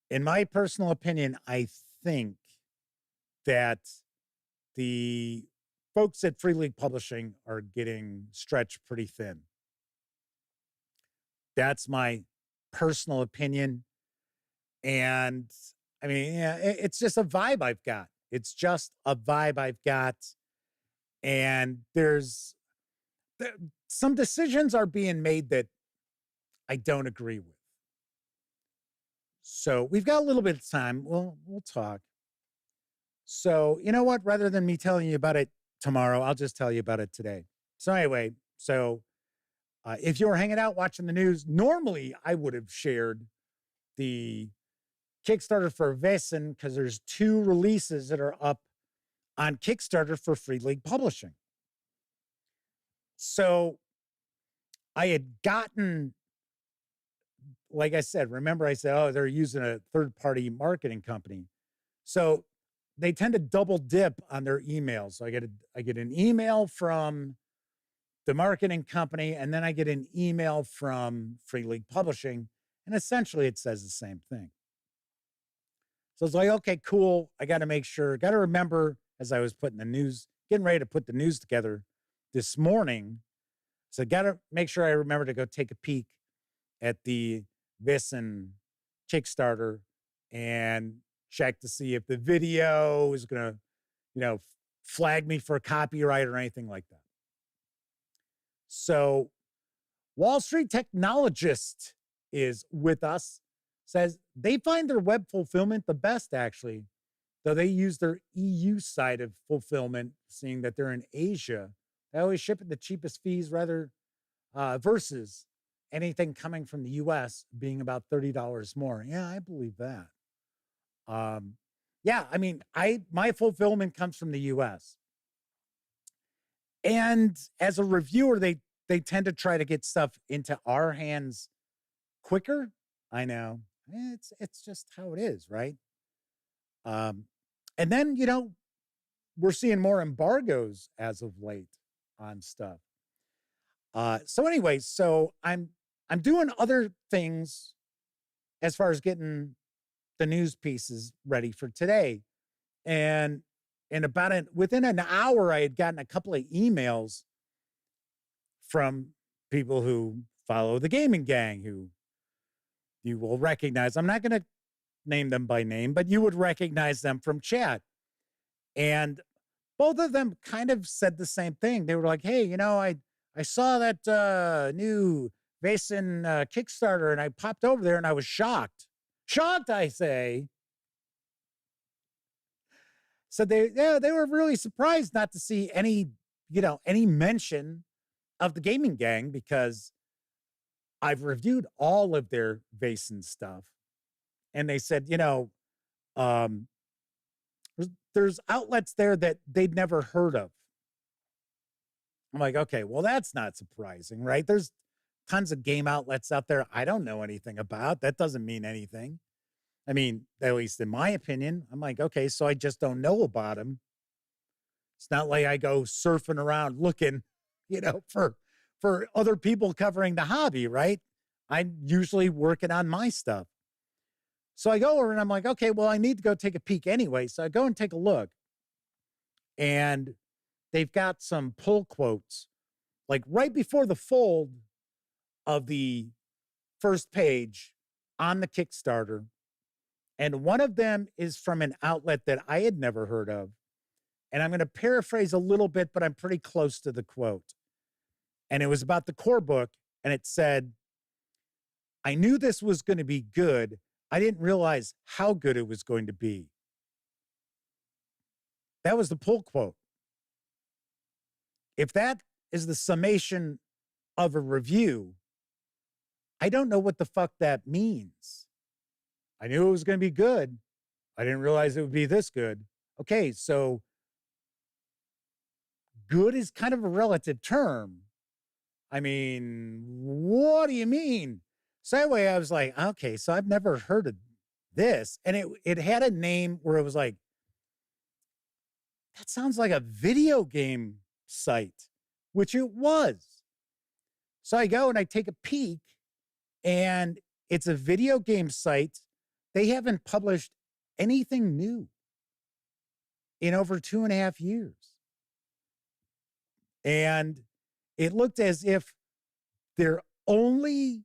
in my personal opinion, I think that the folks at Free League Publishing are getting stretched pretty thin. That's my personal opinion. And I mean, yeah, it's just a vibe I've got. It's just a vibe I've got. And there's some decisions are being made that I don't agree with. So we've got a little bit of time. We'll talk. So you know what? Rather than me telling you about it tomorrow, I'll just tell you about it today. So anyway, if you were hanging out watching the news, normally I would have shared the Kickstarter for Wesen because there's 2 releases that are up on Kickstarter for Free League Publishing. So I had gotten, like I said, remember I said, oh, they're using a third-party marketing company. So they tend to double dip on their emails. So I get an email from the marketing company, and then I get an email from Free League Publishing, and essentially it says the same thing. So it's like, okay, cool. I got to make sure, got to remember, as I was getting ready to put the news together this morning. So I got to make sure I remember to go take a peek at the Wesen Kickstarter and check to see if the video is going to, flag me for copyright or anything like that. So Wall Street Technologist is with us, says they find their web fulfillment the best, actually, though they use their EU side of fulfillment, seeing that they're in Asia. They always ship at the cheapest fees versus anything coming from the US being about $30 more. Yeah, I believe that. Yeah, I mean, my fulfillment comes from the US. And as a reviewer, they tend to try to get stuff into our hands quicker. I know. It's just how it is, right? And then, we're seeing more embargoes as of late on stuff. So anyway, I'm doing other things as far as getting the news pieces ready for today. And And within an hour, I had gotten a couple of emails from people who follow the gaming gang, who you will recognize. I'm not going to name them by name, but you would recognize them from chat. And both of them kind of said the same thing. They were like, hey, you know, I saw that new Vaesen Kickstarter, and I popped over there and I was shocked. Shocked, I say. So they were really surprised not to see any mention of the gaming gang, because I've reviewed all of their Vaesen stuff. And they said, there's outlets there that they'd never heard of. I'm like, okay, well, that's not surprising, right? There's tons of game outlets out there I don't know anything about. That doesn't mean anything. I mean, at least in my opinion. I'm like, okay, so I just don't know about them. It's not like I go surfing around looking, for other people covering the hobby, right? I'm usually working on my stuff. So I go over and I'm like, okay, well, I need to go take a peek anyway. So I go and take a look. And they've got some pull quotes, like right before the fold of the first page on the Kickstarter. And one of them is from an outlet that I had never heard of. And I'm going to paraphrase a little bit, but I'm pretty close to the quote. And it was about the core book. And it said, I knew this was going to be good. I didn't realize how good it was going to be. That was the pull quote. If that is the summation of a review, I don't know what the fuck that means. I knew it was going to be good. I didn't realize it would be this good. Okay, so good is kind of a relative term. I mean, what do you mean? So anyway, I was like, okay, so I've never heard of this. And it had a name where it was like, that sounds like a video game site, which it was. So I go and I take a peek, and it's a video game site. They haven't published anything new in over 2.5 years. And it looked as if their only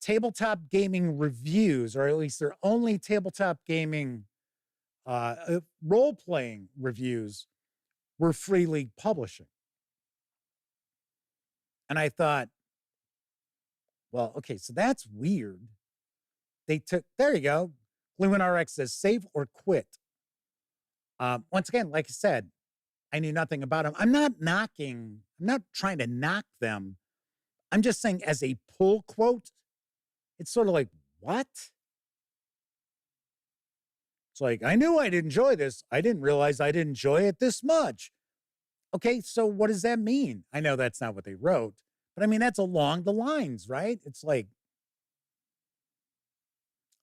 tabletop gaming reviews, or at least their only tabletop gaming role-playing reviews, were Free League Publishing. And I thought, well, okay, so that's weird. There you go. Gluin RX says, save or quit. Once again, like I said, I knew nothing about them. I'm not trying to knock them. I'm just saying, as a pull quote, it's sort of like, what? It's like, I knew I'd enjoy this. I didn't realize I'd enjoy it this much. Okay, so what does that mean? I know that's not what they wrote, but I mean, that's along the lines, right? It's like,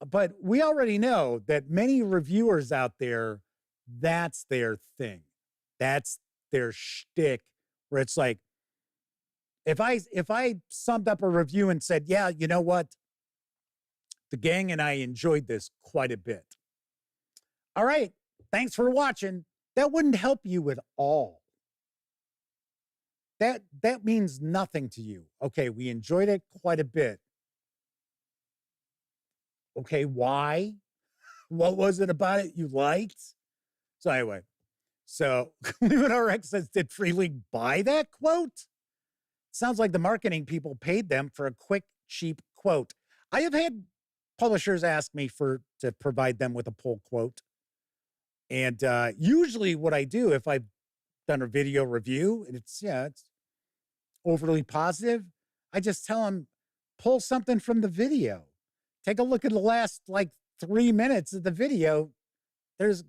but we already know that many reviewers out there, that's their thing. That's their shtick, where it's like, if I summed up a review and said, yeah, you know what? The gang and I enjoyed this quite a bit. All right, thanks for watching. That wouldn't help you at all. That means nothing to you. Okay, we enjoyed it quite a bit. Okay, why? What was it about it you liked? So anyway, so RX says, did Free League buy that quote? Sounds like the marketing people paid them for a quick, cheap quote. I have had publishers ask me to provide them with a pull quote. And usually what I do, if I've done a video review and it's overly positive, I just tell them, pull something from the video. Take a look at the last 3 minutes of the video. There's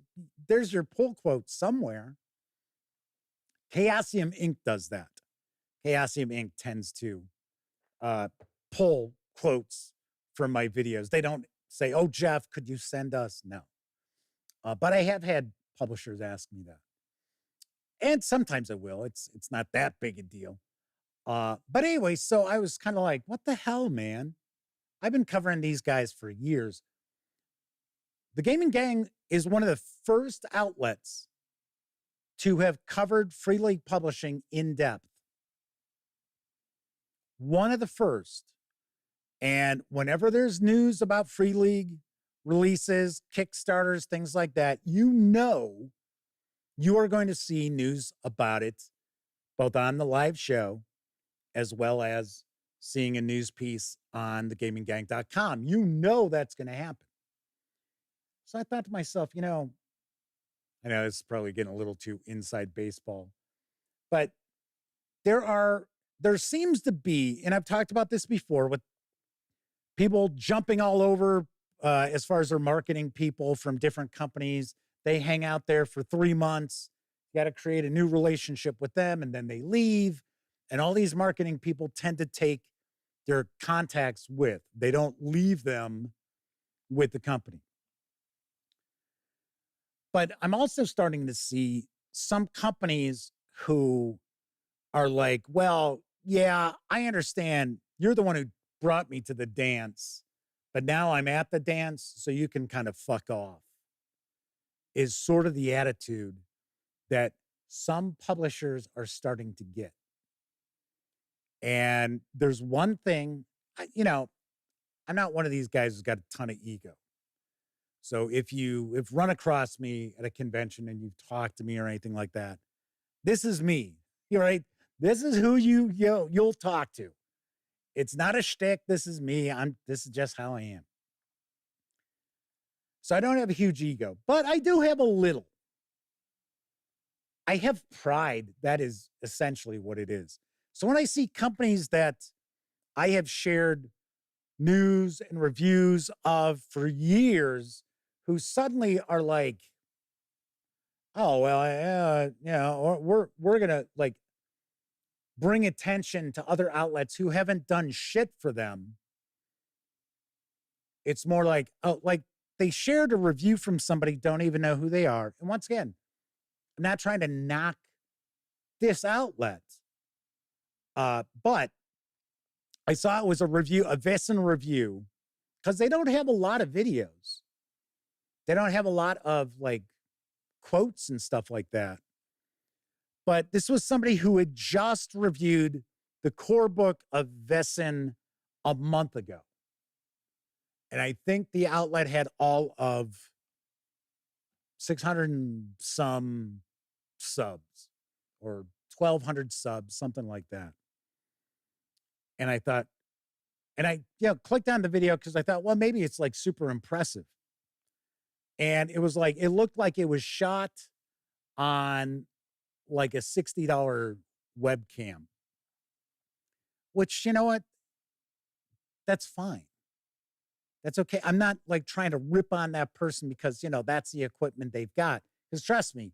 your pull quote somewhere. Chaosium Inc. does that. Chaosium Inc. tends to pull quotes from my videos. They don't say, oh, Jeff, could you send us? No. But I have had publishers ask me that. And sometimes I will. It's not that big a deal. But anyway, so I was kind of like, what the hell, man? I've been covering these guys for years. The Gaming Gang is one of the first outlets to have covered Free League Publishing in depth. One of the first. And whenever there's news about Free League releases, Kickstarters, things like that, you know you are going to see news about it, both on the live show as well as seeing a news piece on thegaminggang.com. You know that's going to happen. So I thought to myself, I know this is probably getting a little too inside baseball, but there seems to be, and I've talked about this before, with people jumping all over as far as their marketing people from different companies. They hang out there for 3 months. You got to create a new relationship with them, and then they leave. And all these marketing people tend to take their contacts with. They don't leave them with the company. But I'm also starting to see some companies who are like, well, yeah, I understand you're the one who brought me to the dance, but now I'm at the dance, so you can kind of fuck off, is sort of the attitude that some publishers are starting to get. And there's one thing, I'm not one of these guys who's got a ton of ego. So if you've run across me at a convention and you've talked to me or anything like that, this is me, right? This is who you'll talk to. It's not a shtick. This is me. This is just how I am. So I don't have a huge ego, but I do have a little. I have pride. That is essentially what it is. So when I see companies that I have shared news and reviews of for years, who suddenly are like, oh, well, we're going to like bring attention to other outlets who haven't done shit for them. It's more like, oh, like they shared a review from somebody, don't even know who they are. And once again, I'm not trying to knock this outlet. But I saw it was a review, a Vesson review, because they don't have a lot of videos. They don't have a lot of like quotes and stuff like that. But this was somebody who had just reviewed the core book of Vesson a month ago. And I think the outlet had all of 600 and some subs or 1,200 subs, something like that. And I thought, and I clicked on the video because I thought, well, maybe it's like super impressive. And it was like, it looked like it was shot on like a $60 webcam, which, you know what? That's fine. That's okay. I'm not like trying to rip on that person because, that's the equipment they've got. Because trust me,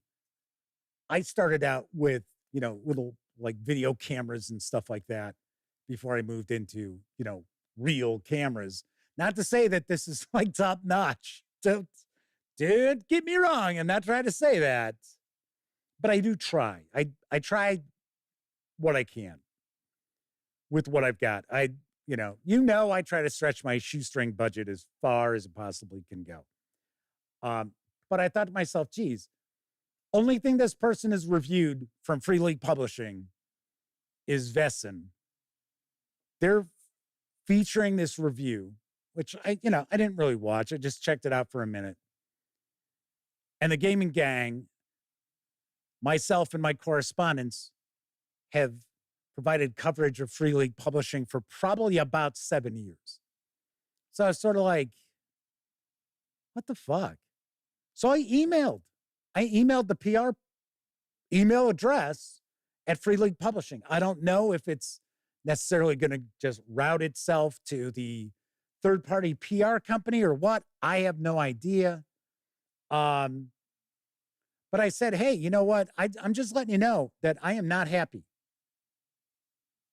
I started out with, little like video cameras and stuff like that before I moved into, real cameras. Not to say that this is like top notch. Don't get me wrong. I'm not trying to say that, but I do try. I try what I can with what I've got. I try to stretch my shoestring budget as far as it possibly can go. But I thought to myself, geez, only thing this person has reviewed from Free League Publishing is Vesson. They're featuring this review, which I didn't really watch. I just checked it out for a minute. And the Gaming Gang, myself and my correspondents have provided coverage of Free League Publishing for probably about 7 years. So I was sort of like, what the fuck? So I emailed the PR email address at Free League Publishing. I don't know if it's necessarily going to just route itself to the third-party PR company or what. I have no idea. But I said, hey, you know what? I'm just letting you know that I am not happy.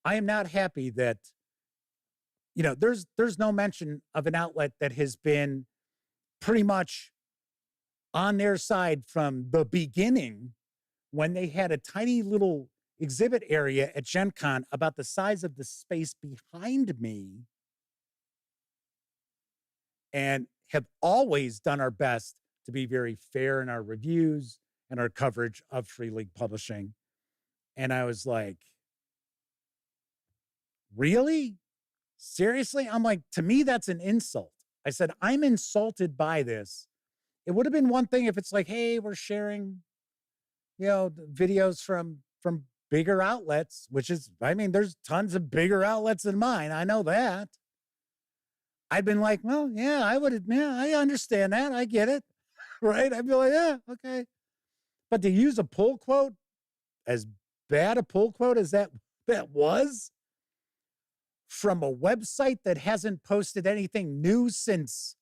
I am not happy that, there's no mention of an outlet that has been pretty much on their side from the beginning when they had a tiny little exhibit area at Gen Con about the size of the space behind me, and have always done our best to be very fair in our reviews and our coverage of Free League Publishing. And I was like, really? Seriously? I'm like, to me, that's an insult. I said, I'm insulted by this. It would have been one thing if it's like, hey, we're sharing, videos from bigger outlets, which is, there's tons of bigger outlets than mine. I know that. I'd been like, well, yeah, I understand that. I get it. Right? I'd be like, yeah, okay. But to use a pull quote, as bad a pull quote as that was, from a website that hasn't posted anything new since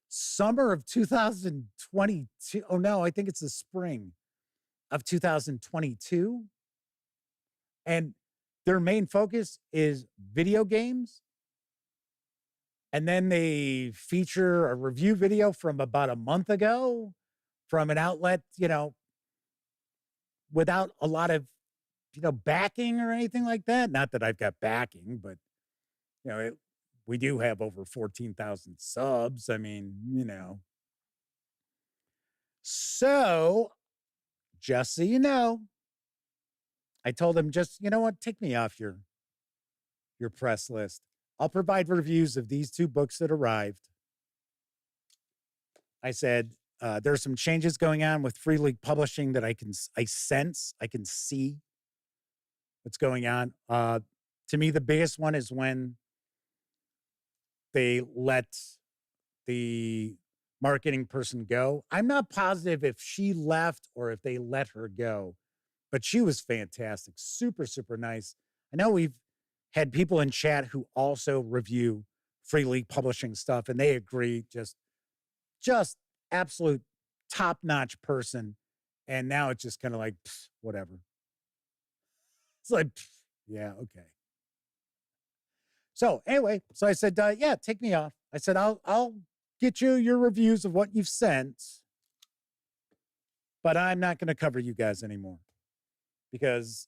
summer of 2022. Oh, no, I think it's the spring of 2022. And their main focus is video games. And then they feature a review video from about a month ago from an outlet, without a lot of, backing or anything like that. Not that I've got backing, but, we do have over 14,000 subs. So just so you know, I told him, just, take me off your press list. I'll provide reviews of these 2 books that arrived. I said, there's some changes going on with Free League Publishing that I can see what's going on. To me, the biggest one is when they let the marketing person go. I'm not positive if she left or if they let her go, but she was fantastic. Super, super nice. I know we've had people in chat who also review Free League Publishing stuff, and they agree, just absolute top-notch person. And now it's just kind of like, whatever. It's like, yeah, okay. So anyway, I said, yeah, take me off. I said, I'll get you your reviews of what you've sent, but I'm not going to cover you guys anymore because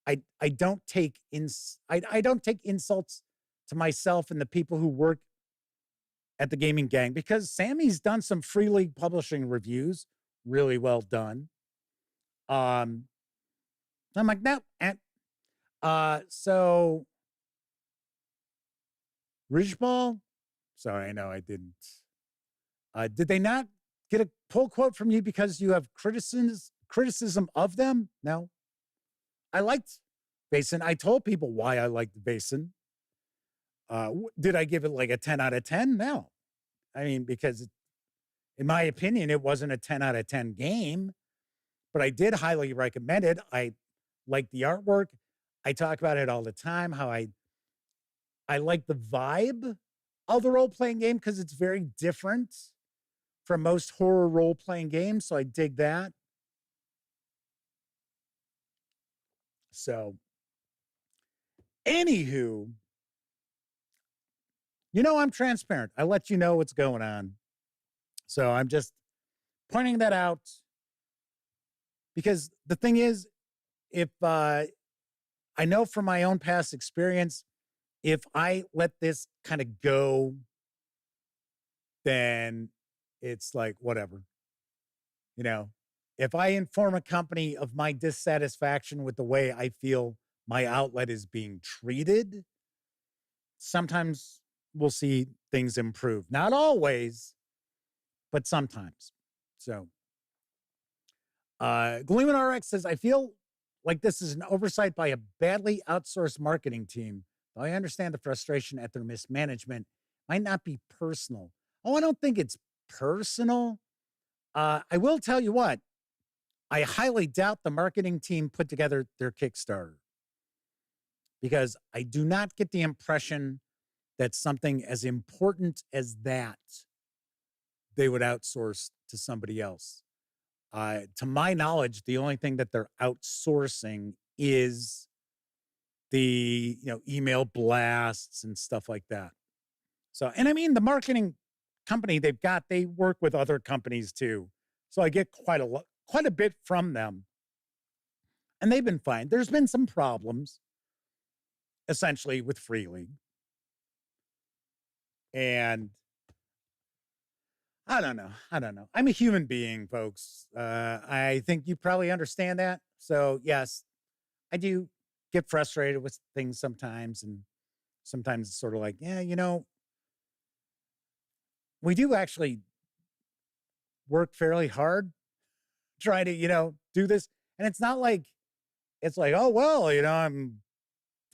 I don't take insults to myself and the people who work at the Gaming Gang, because Sammy's done some Free League Publishing reviews, really well done. I'm like, no. So Ridgeball, sorry, no, I didn't. Did they not get a pull quote from you because you have criticism of them? No. I liked Basin. I told people why I liked Basin. Did I give it like a 10 out of 10? No. Because in my opinion, it wasn't a 10 out of 10 game, but I did highly recommend it. I like the artwork. I talk about it all the time, how I like the vibe of the role-playing game because it's very different from most horror role-playing games, so I dig that. So, anywho, I'm transparent. I let you know what's going on. So I'm just pointing that out because the thing is, if I know from my own past experience, if I let this kind of go, then it's like, whatever. If I inform a company of my dissatisfaction with the way I feel my outlet is being treated, sometimes we'll see things improve. Not always, but sometimes. So, Gleeman RX says, I feel like this is an oversight by a badly outsourced marketing team. Though I understand the frustration at their mismanagement, might not be personal. Oh, I don't think it's personal. I will tell you what, I highly doubt the marketing team put together their Kickstarter because I do not get the impression that something as important as that they would outsource to somebody else. To my knowledge, the only thing that they're outsourcing is the email blasts and stuff like that. So, and the marketing company they work with other companies too. So I get quite a bit from them, and they've been fine. There's been some problems, essentially, with Free League. And I don't know. I'm a human being, folks. I think you probably understand that. So yes, I do get frustrated with things sometimes. And sometimes it's sort of like, yeah, we do actually work fairly hard trying to, do this. And it's not like, it's like, oh, well, I'm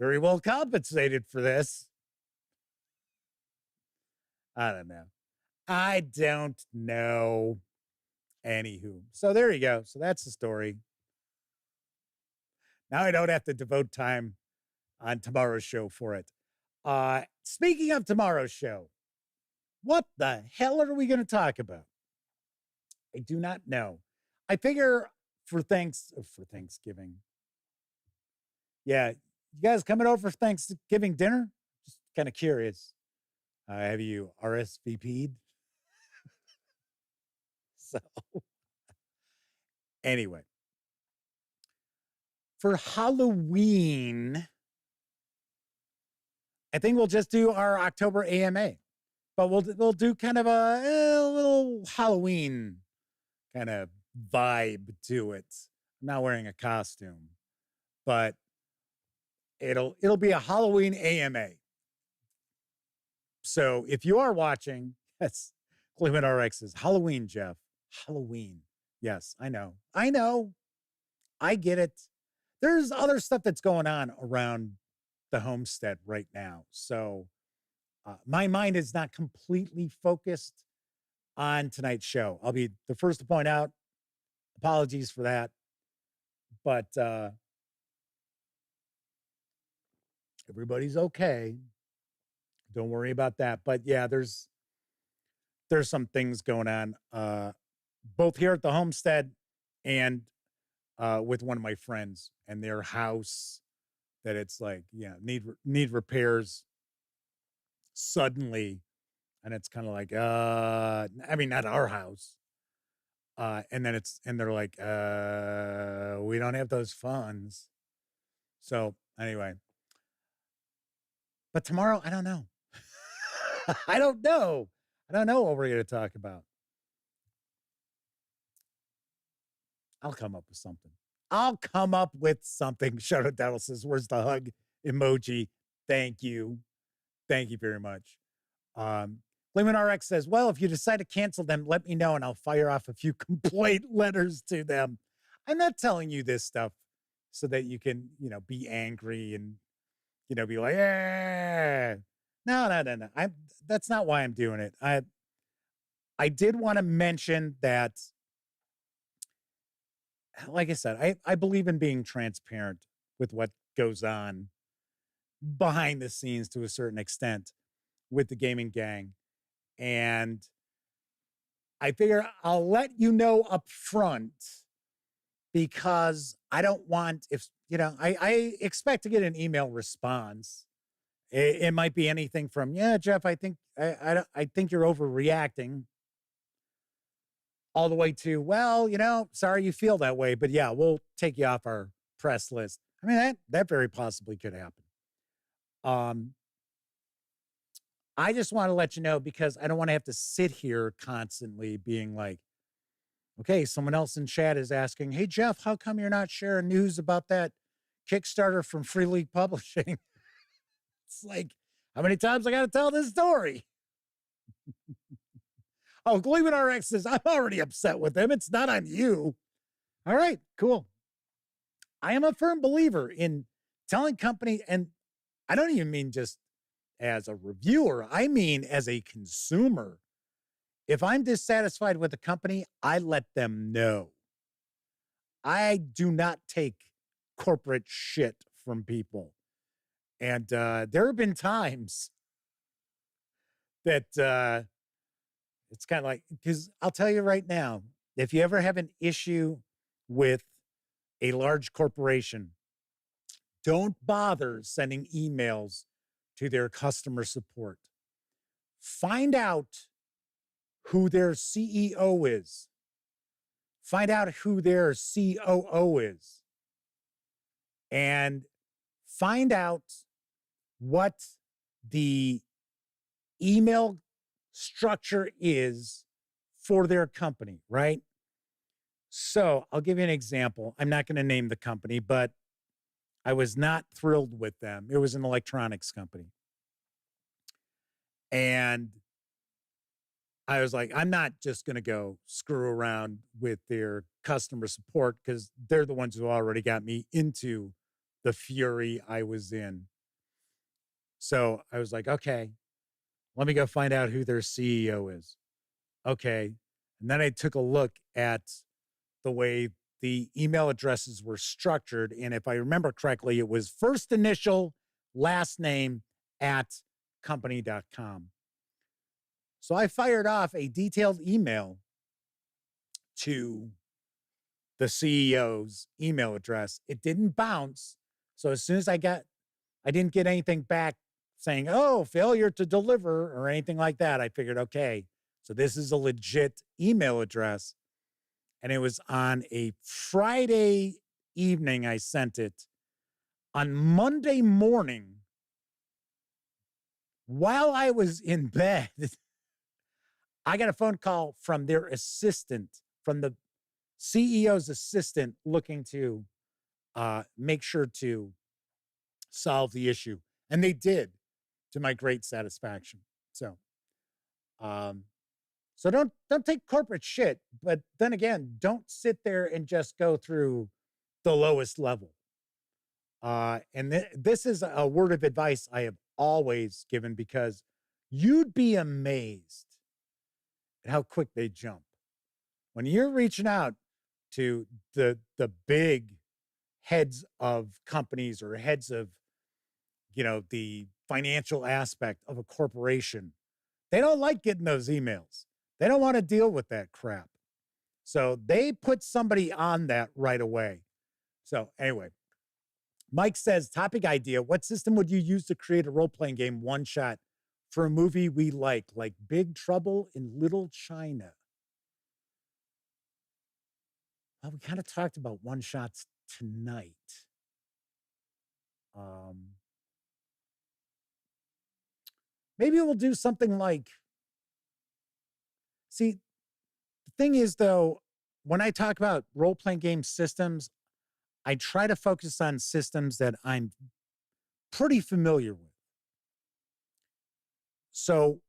very well compensated for this. I don't know. Anywho. So there you go. So that's the story. Now I don't have to devote time on tomorrow's show for it. Speaking of tomorrow's show, what the hell are we going to talk about? I do not know. I figure for Thanksgiving. Yeah, you guys coming over for Thanksgiving dinner? Just kind of curious. Have you RSVP'd? So, anyway, for Halloween, I think we'll just do our October AMA, but we'll do kind of a little Halloween kind of vibe to it. I'm not wearing a costume, but it'll be a Halloween AMA. So if you are watching, yes, Clement RX says Halloween, Jeff. Halloween. Yes, I know. I get it. There's other stuff that's going on around the homestead right now. So my mind is not completely focused on tonight's show. I'll be the first to point out, apologies for that. But everybody's okay. Don't worry about that. But yeah, there's some things going on, both here at the homestead and with one of my friends and their house that it's like, yeah, need repairs suddenly. And it's kind of like, I mean, not our house. And they're like, we don't have those funds. So anyway, but tomorrow, I don't know. I don't know what we're going to talk about. I'll come up with something. Shout out Daryl says, where's the hug emoji? Thank you. Thank you very much. Clement RX says, well, if you decide to cancel them, let me know and I'll fire off a few complaint letters to them. I'm not telling you this stuff so that you can, be angry and, be like, yeah. No. That's not why I'm doing it. I did want to mention that, like I said, I believe in being transparent with what goes on behind the scenes to a certain extent with the gaming gang. And I figure I'll let you know up front because I don't want, I expect to get an email response. It might be anything from, yeah, Jeff, I think you're overreacting, all the way to, well, sorry you feel that way, but yeah, we'll take you off our press list. I mean, that very possibly could happen. I just want to let you know because I don't want to have to sit here constantly being like, okay, someone else in chat is asking, hey, Jeff, how come you're not sharing news about that Kickstarter from Free League Publishing? It's like, how many times I got to tell this story? Oh, Cleveland RX says, I'm already upset with him. It's not on you. All right, cool. I am a firm believer in telling company, and I don't even mean just as a reviewer. I mean as a consumer. If I'm dissatisfied with a company, I let them know. I do not take corporate shit from people. And there have been times that it's kind of like, because I'll tell you right now, if you ever have an issue with a large corporation, don't bother sending emails to their customer support. Find out who their CEO is. Find out who their COO is. And find out what the email structure is for their company, right? So I'll give you an example. I'm not going to name the company, but I was not thrilled with them. It was an electronics company. And I was like, I'm not just going to go screw around with their customer support because they're the ones who already got me into the fury I was in. So I was like, okay, let me go find out who their CEO is. Okay. And then I took a look at the way the email addresses were structured. And if I remember correctly, it was first initial, last name at company.com. So I fired off a detailed email to the CEO's email address. It didn't bounce. So as soon as I didn't get anything back saying, oh, failure to deliver or anything like that, I figured, okay, so this is a legit email address. And it was on a Friday evening I sent it. On Monday morning, while I was in bed, I got a phone call from their assistant, from the CEO's assistant, looking to make sure to solve the issue. And they did, to my great satisfaction. So don't take corporate shit, but then again, don't sit there and just go through the lowest level. And this is a word of advice I have always given, because you'd be amazed at how quick they jump. When you're reaching out to the big heads of companies or heads of, the financial aspect of a corporation, they don't like getting those emails. They don't want to deal with that crap. So they put somebody on that right away. So anyway, Mike says, topic idea, what system would you use to create a role-playing game one-shot for a movie we like Big Trouble in Little China? Well, we kind of talked about one-shots tonight. Maybe we'll do something like, see, the thing is, though, when I talk about role-playing game systems, I try to focus on systems that I'm pretty familiar with. So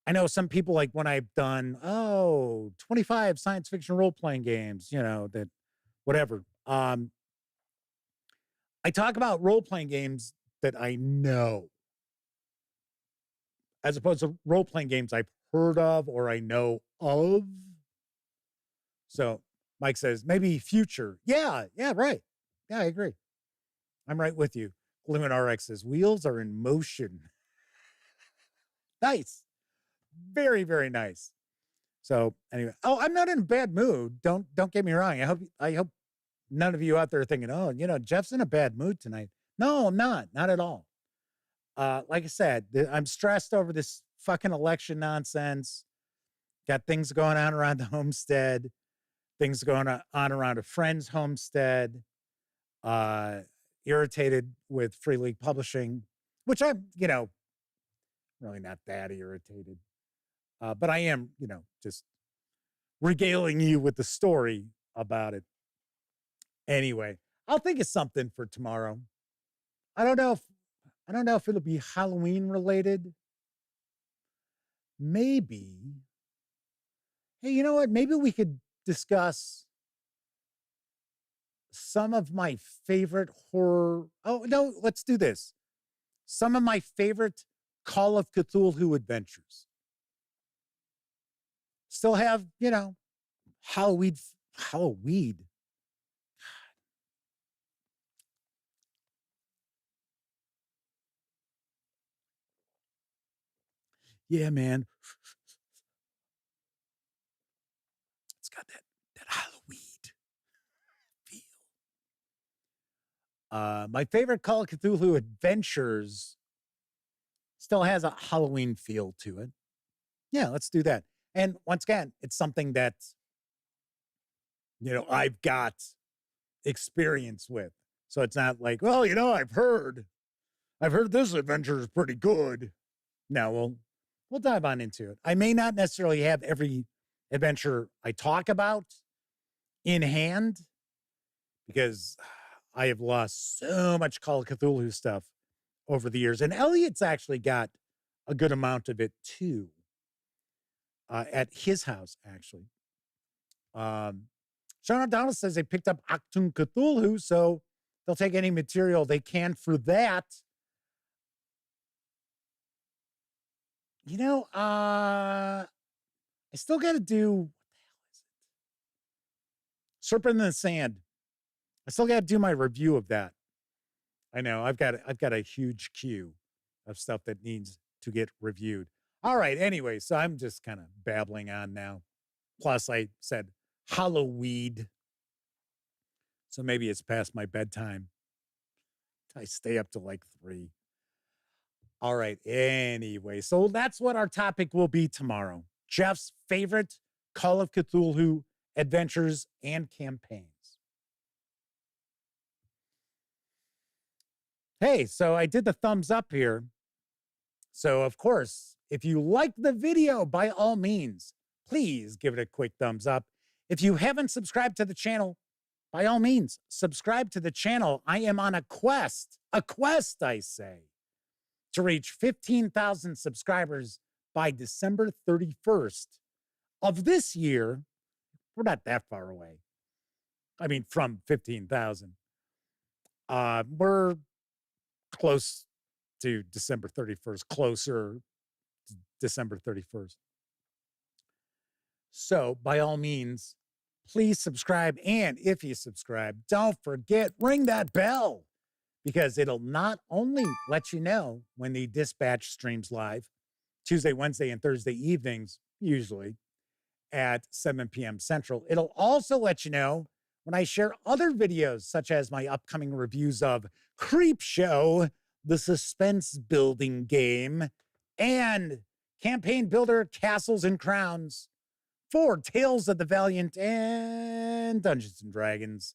I know some people, like when I've done, 25 science fiction role-playing games, that whatever. I talk about role-playing games that I know, as opposed to role-playing games I've heard of or I know of. So Mike says, maybe future. Yeah, right. Yeah, I agree. I'm right with you. Gluin RX says, wheels are in motion. Nice. Very, very nice. So anyway, I'm not in a bad mood. Don't get me wrong. I hope none of you out there are thinking, Jeff's in a bad mood tonight. No, I'm not at all. Like I said, I'm stressed over this fucking election nonsense. Got things going on around the homestead, things going on around a friend's homestead, irritated with Free League Publishing, which I'm, really not that irritated. But I am, just regaling you with the story about it. Anyway, I'll think of something for tomorrow. I don't know if it'll be Halloween related. Maybe. Hey, you know what? Maybe we could discuss some of my favorite horror. Oh, no, let's do this. Some of my favorite Call of Cthulhu adventures. Still have, Halloween. Yeah, man. It's got that Halloween feel. My favorite Call of Cthulhu adventures still has a Halloween feel to it. Yeah, let's do that. And once again, it's something that, I've got experience with. So it's not like, well, I've heard this adventure is pretty good. No, we'll dive on into it. I may not necessarily have every adventure I talk about in hand, because I have lost so much Call of Cthulhu stuff over the years. And Elliot's actually got a good amount of it too, at his house, actually. Sean O'Donnell says they picked up Achtung Cthulhu, so they'll take any material they can for that. You know, I still got to do, what the hell is it? Serpent in the Sand. I still got to do my review of that. I know I've got a huge queue of stuff that needs to get reviewed. All right. Anyway, so I'm just kind of babbling on now. Plus, I said Halloween, so maybe it's past my bedtime. I stay up till like 3. All right. Anyway, so that's what our topic will be tomorrow. Jeff's favorite Call of Cthulhu adventures and campaigns. Hey, so I did the thumbs up here. So, of course, if you liked the video, by all means, please give it a quick thumbs up. If you haven't subscribed to the channel, by all means, subscribe to the channel. I am on a quest, I say, to reach 15,000 subscribers by December 31st of this year. We're not that far away. I mean, from 15,000. We're close to December 31st, closer to December 31st. So, by all means, please subscribe. And if you subscribe, don't forget, ring that bell, because it'll not only let you know when the Dispatch streams live, Tuesday, Wednesday, and Thursday evenings, usually at 7 p.m. Central. It'll also let you know when I share other videos, such as my upcoming reviews of Creepshow, the suspense building game, and Campaign Builder Castles and Crowns for Tales of the Valiant and Dungeons and Dragons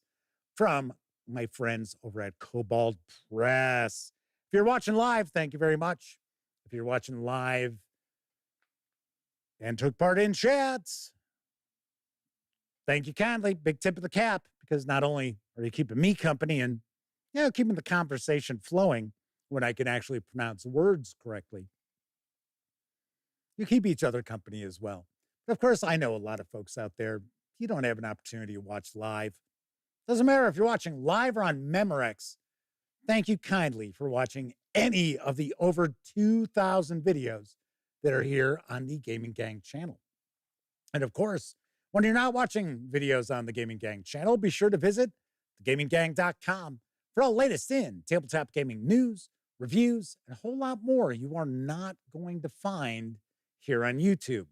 from my friends over at Cobalt Press. If you're watching live, thank you very much. If you're watching live and took part in chats, thank you kindly. Big tip of the cap, because not only are you keeping me company and, you know, keeping the conversation flowing when I can actually pronounce words correctly, you keep each other company as well. But of course, I know a lot of folks out there, you don't have an opportunity to watch live. Doesn't matter if you're watching live or on Memorex. Thank you kindly for watching any of the over 2,000 videos that are here on the Gaming Gang channel. And of course, when you're not watching videos on the Gaming Gang channel, be sure to visit thegaminggang.com for all latest in tabletop gaming news, reviews, and a whole lot more you are not going to find here on YouTube.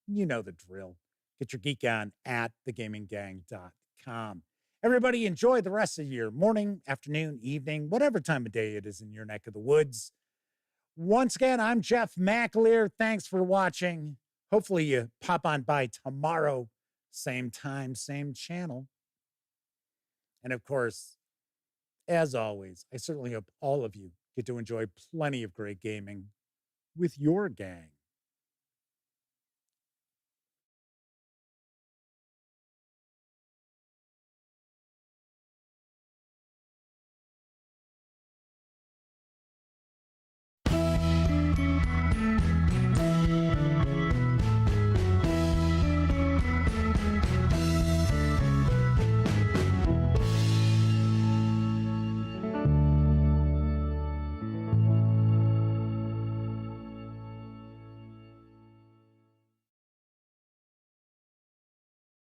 You know the drill. Get your geek on at thegaminggang.com. Everybody enjoy the rest of your morning, afternoon, evening, whatever time of day it is in your neck of the woods. Once again, I'm Jeff McAleer. Thanks for watching. Hopefully you pop on by tomorrow, same time, same channel. And of course, as always, I certainly hope all of you get to enjoy plenty of great gaming with your gang.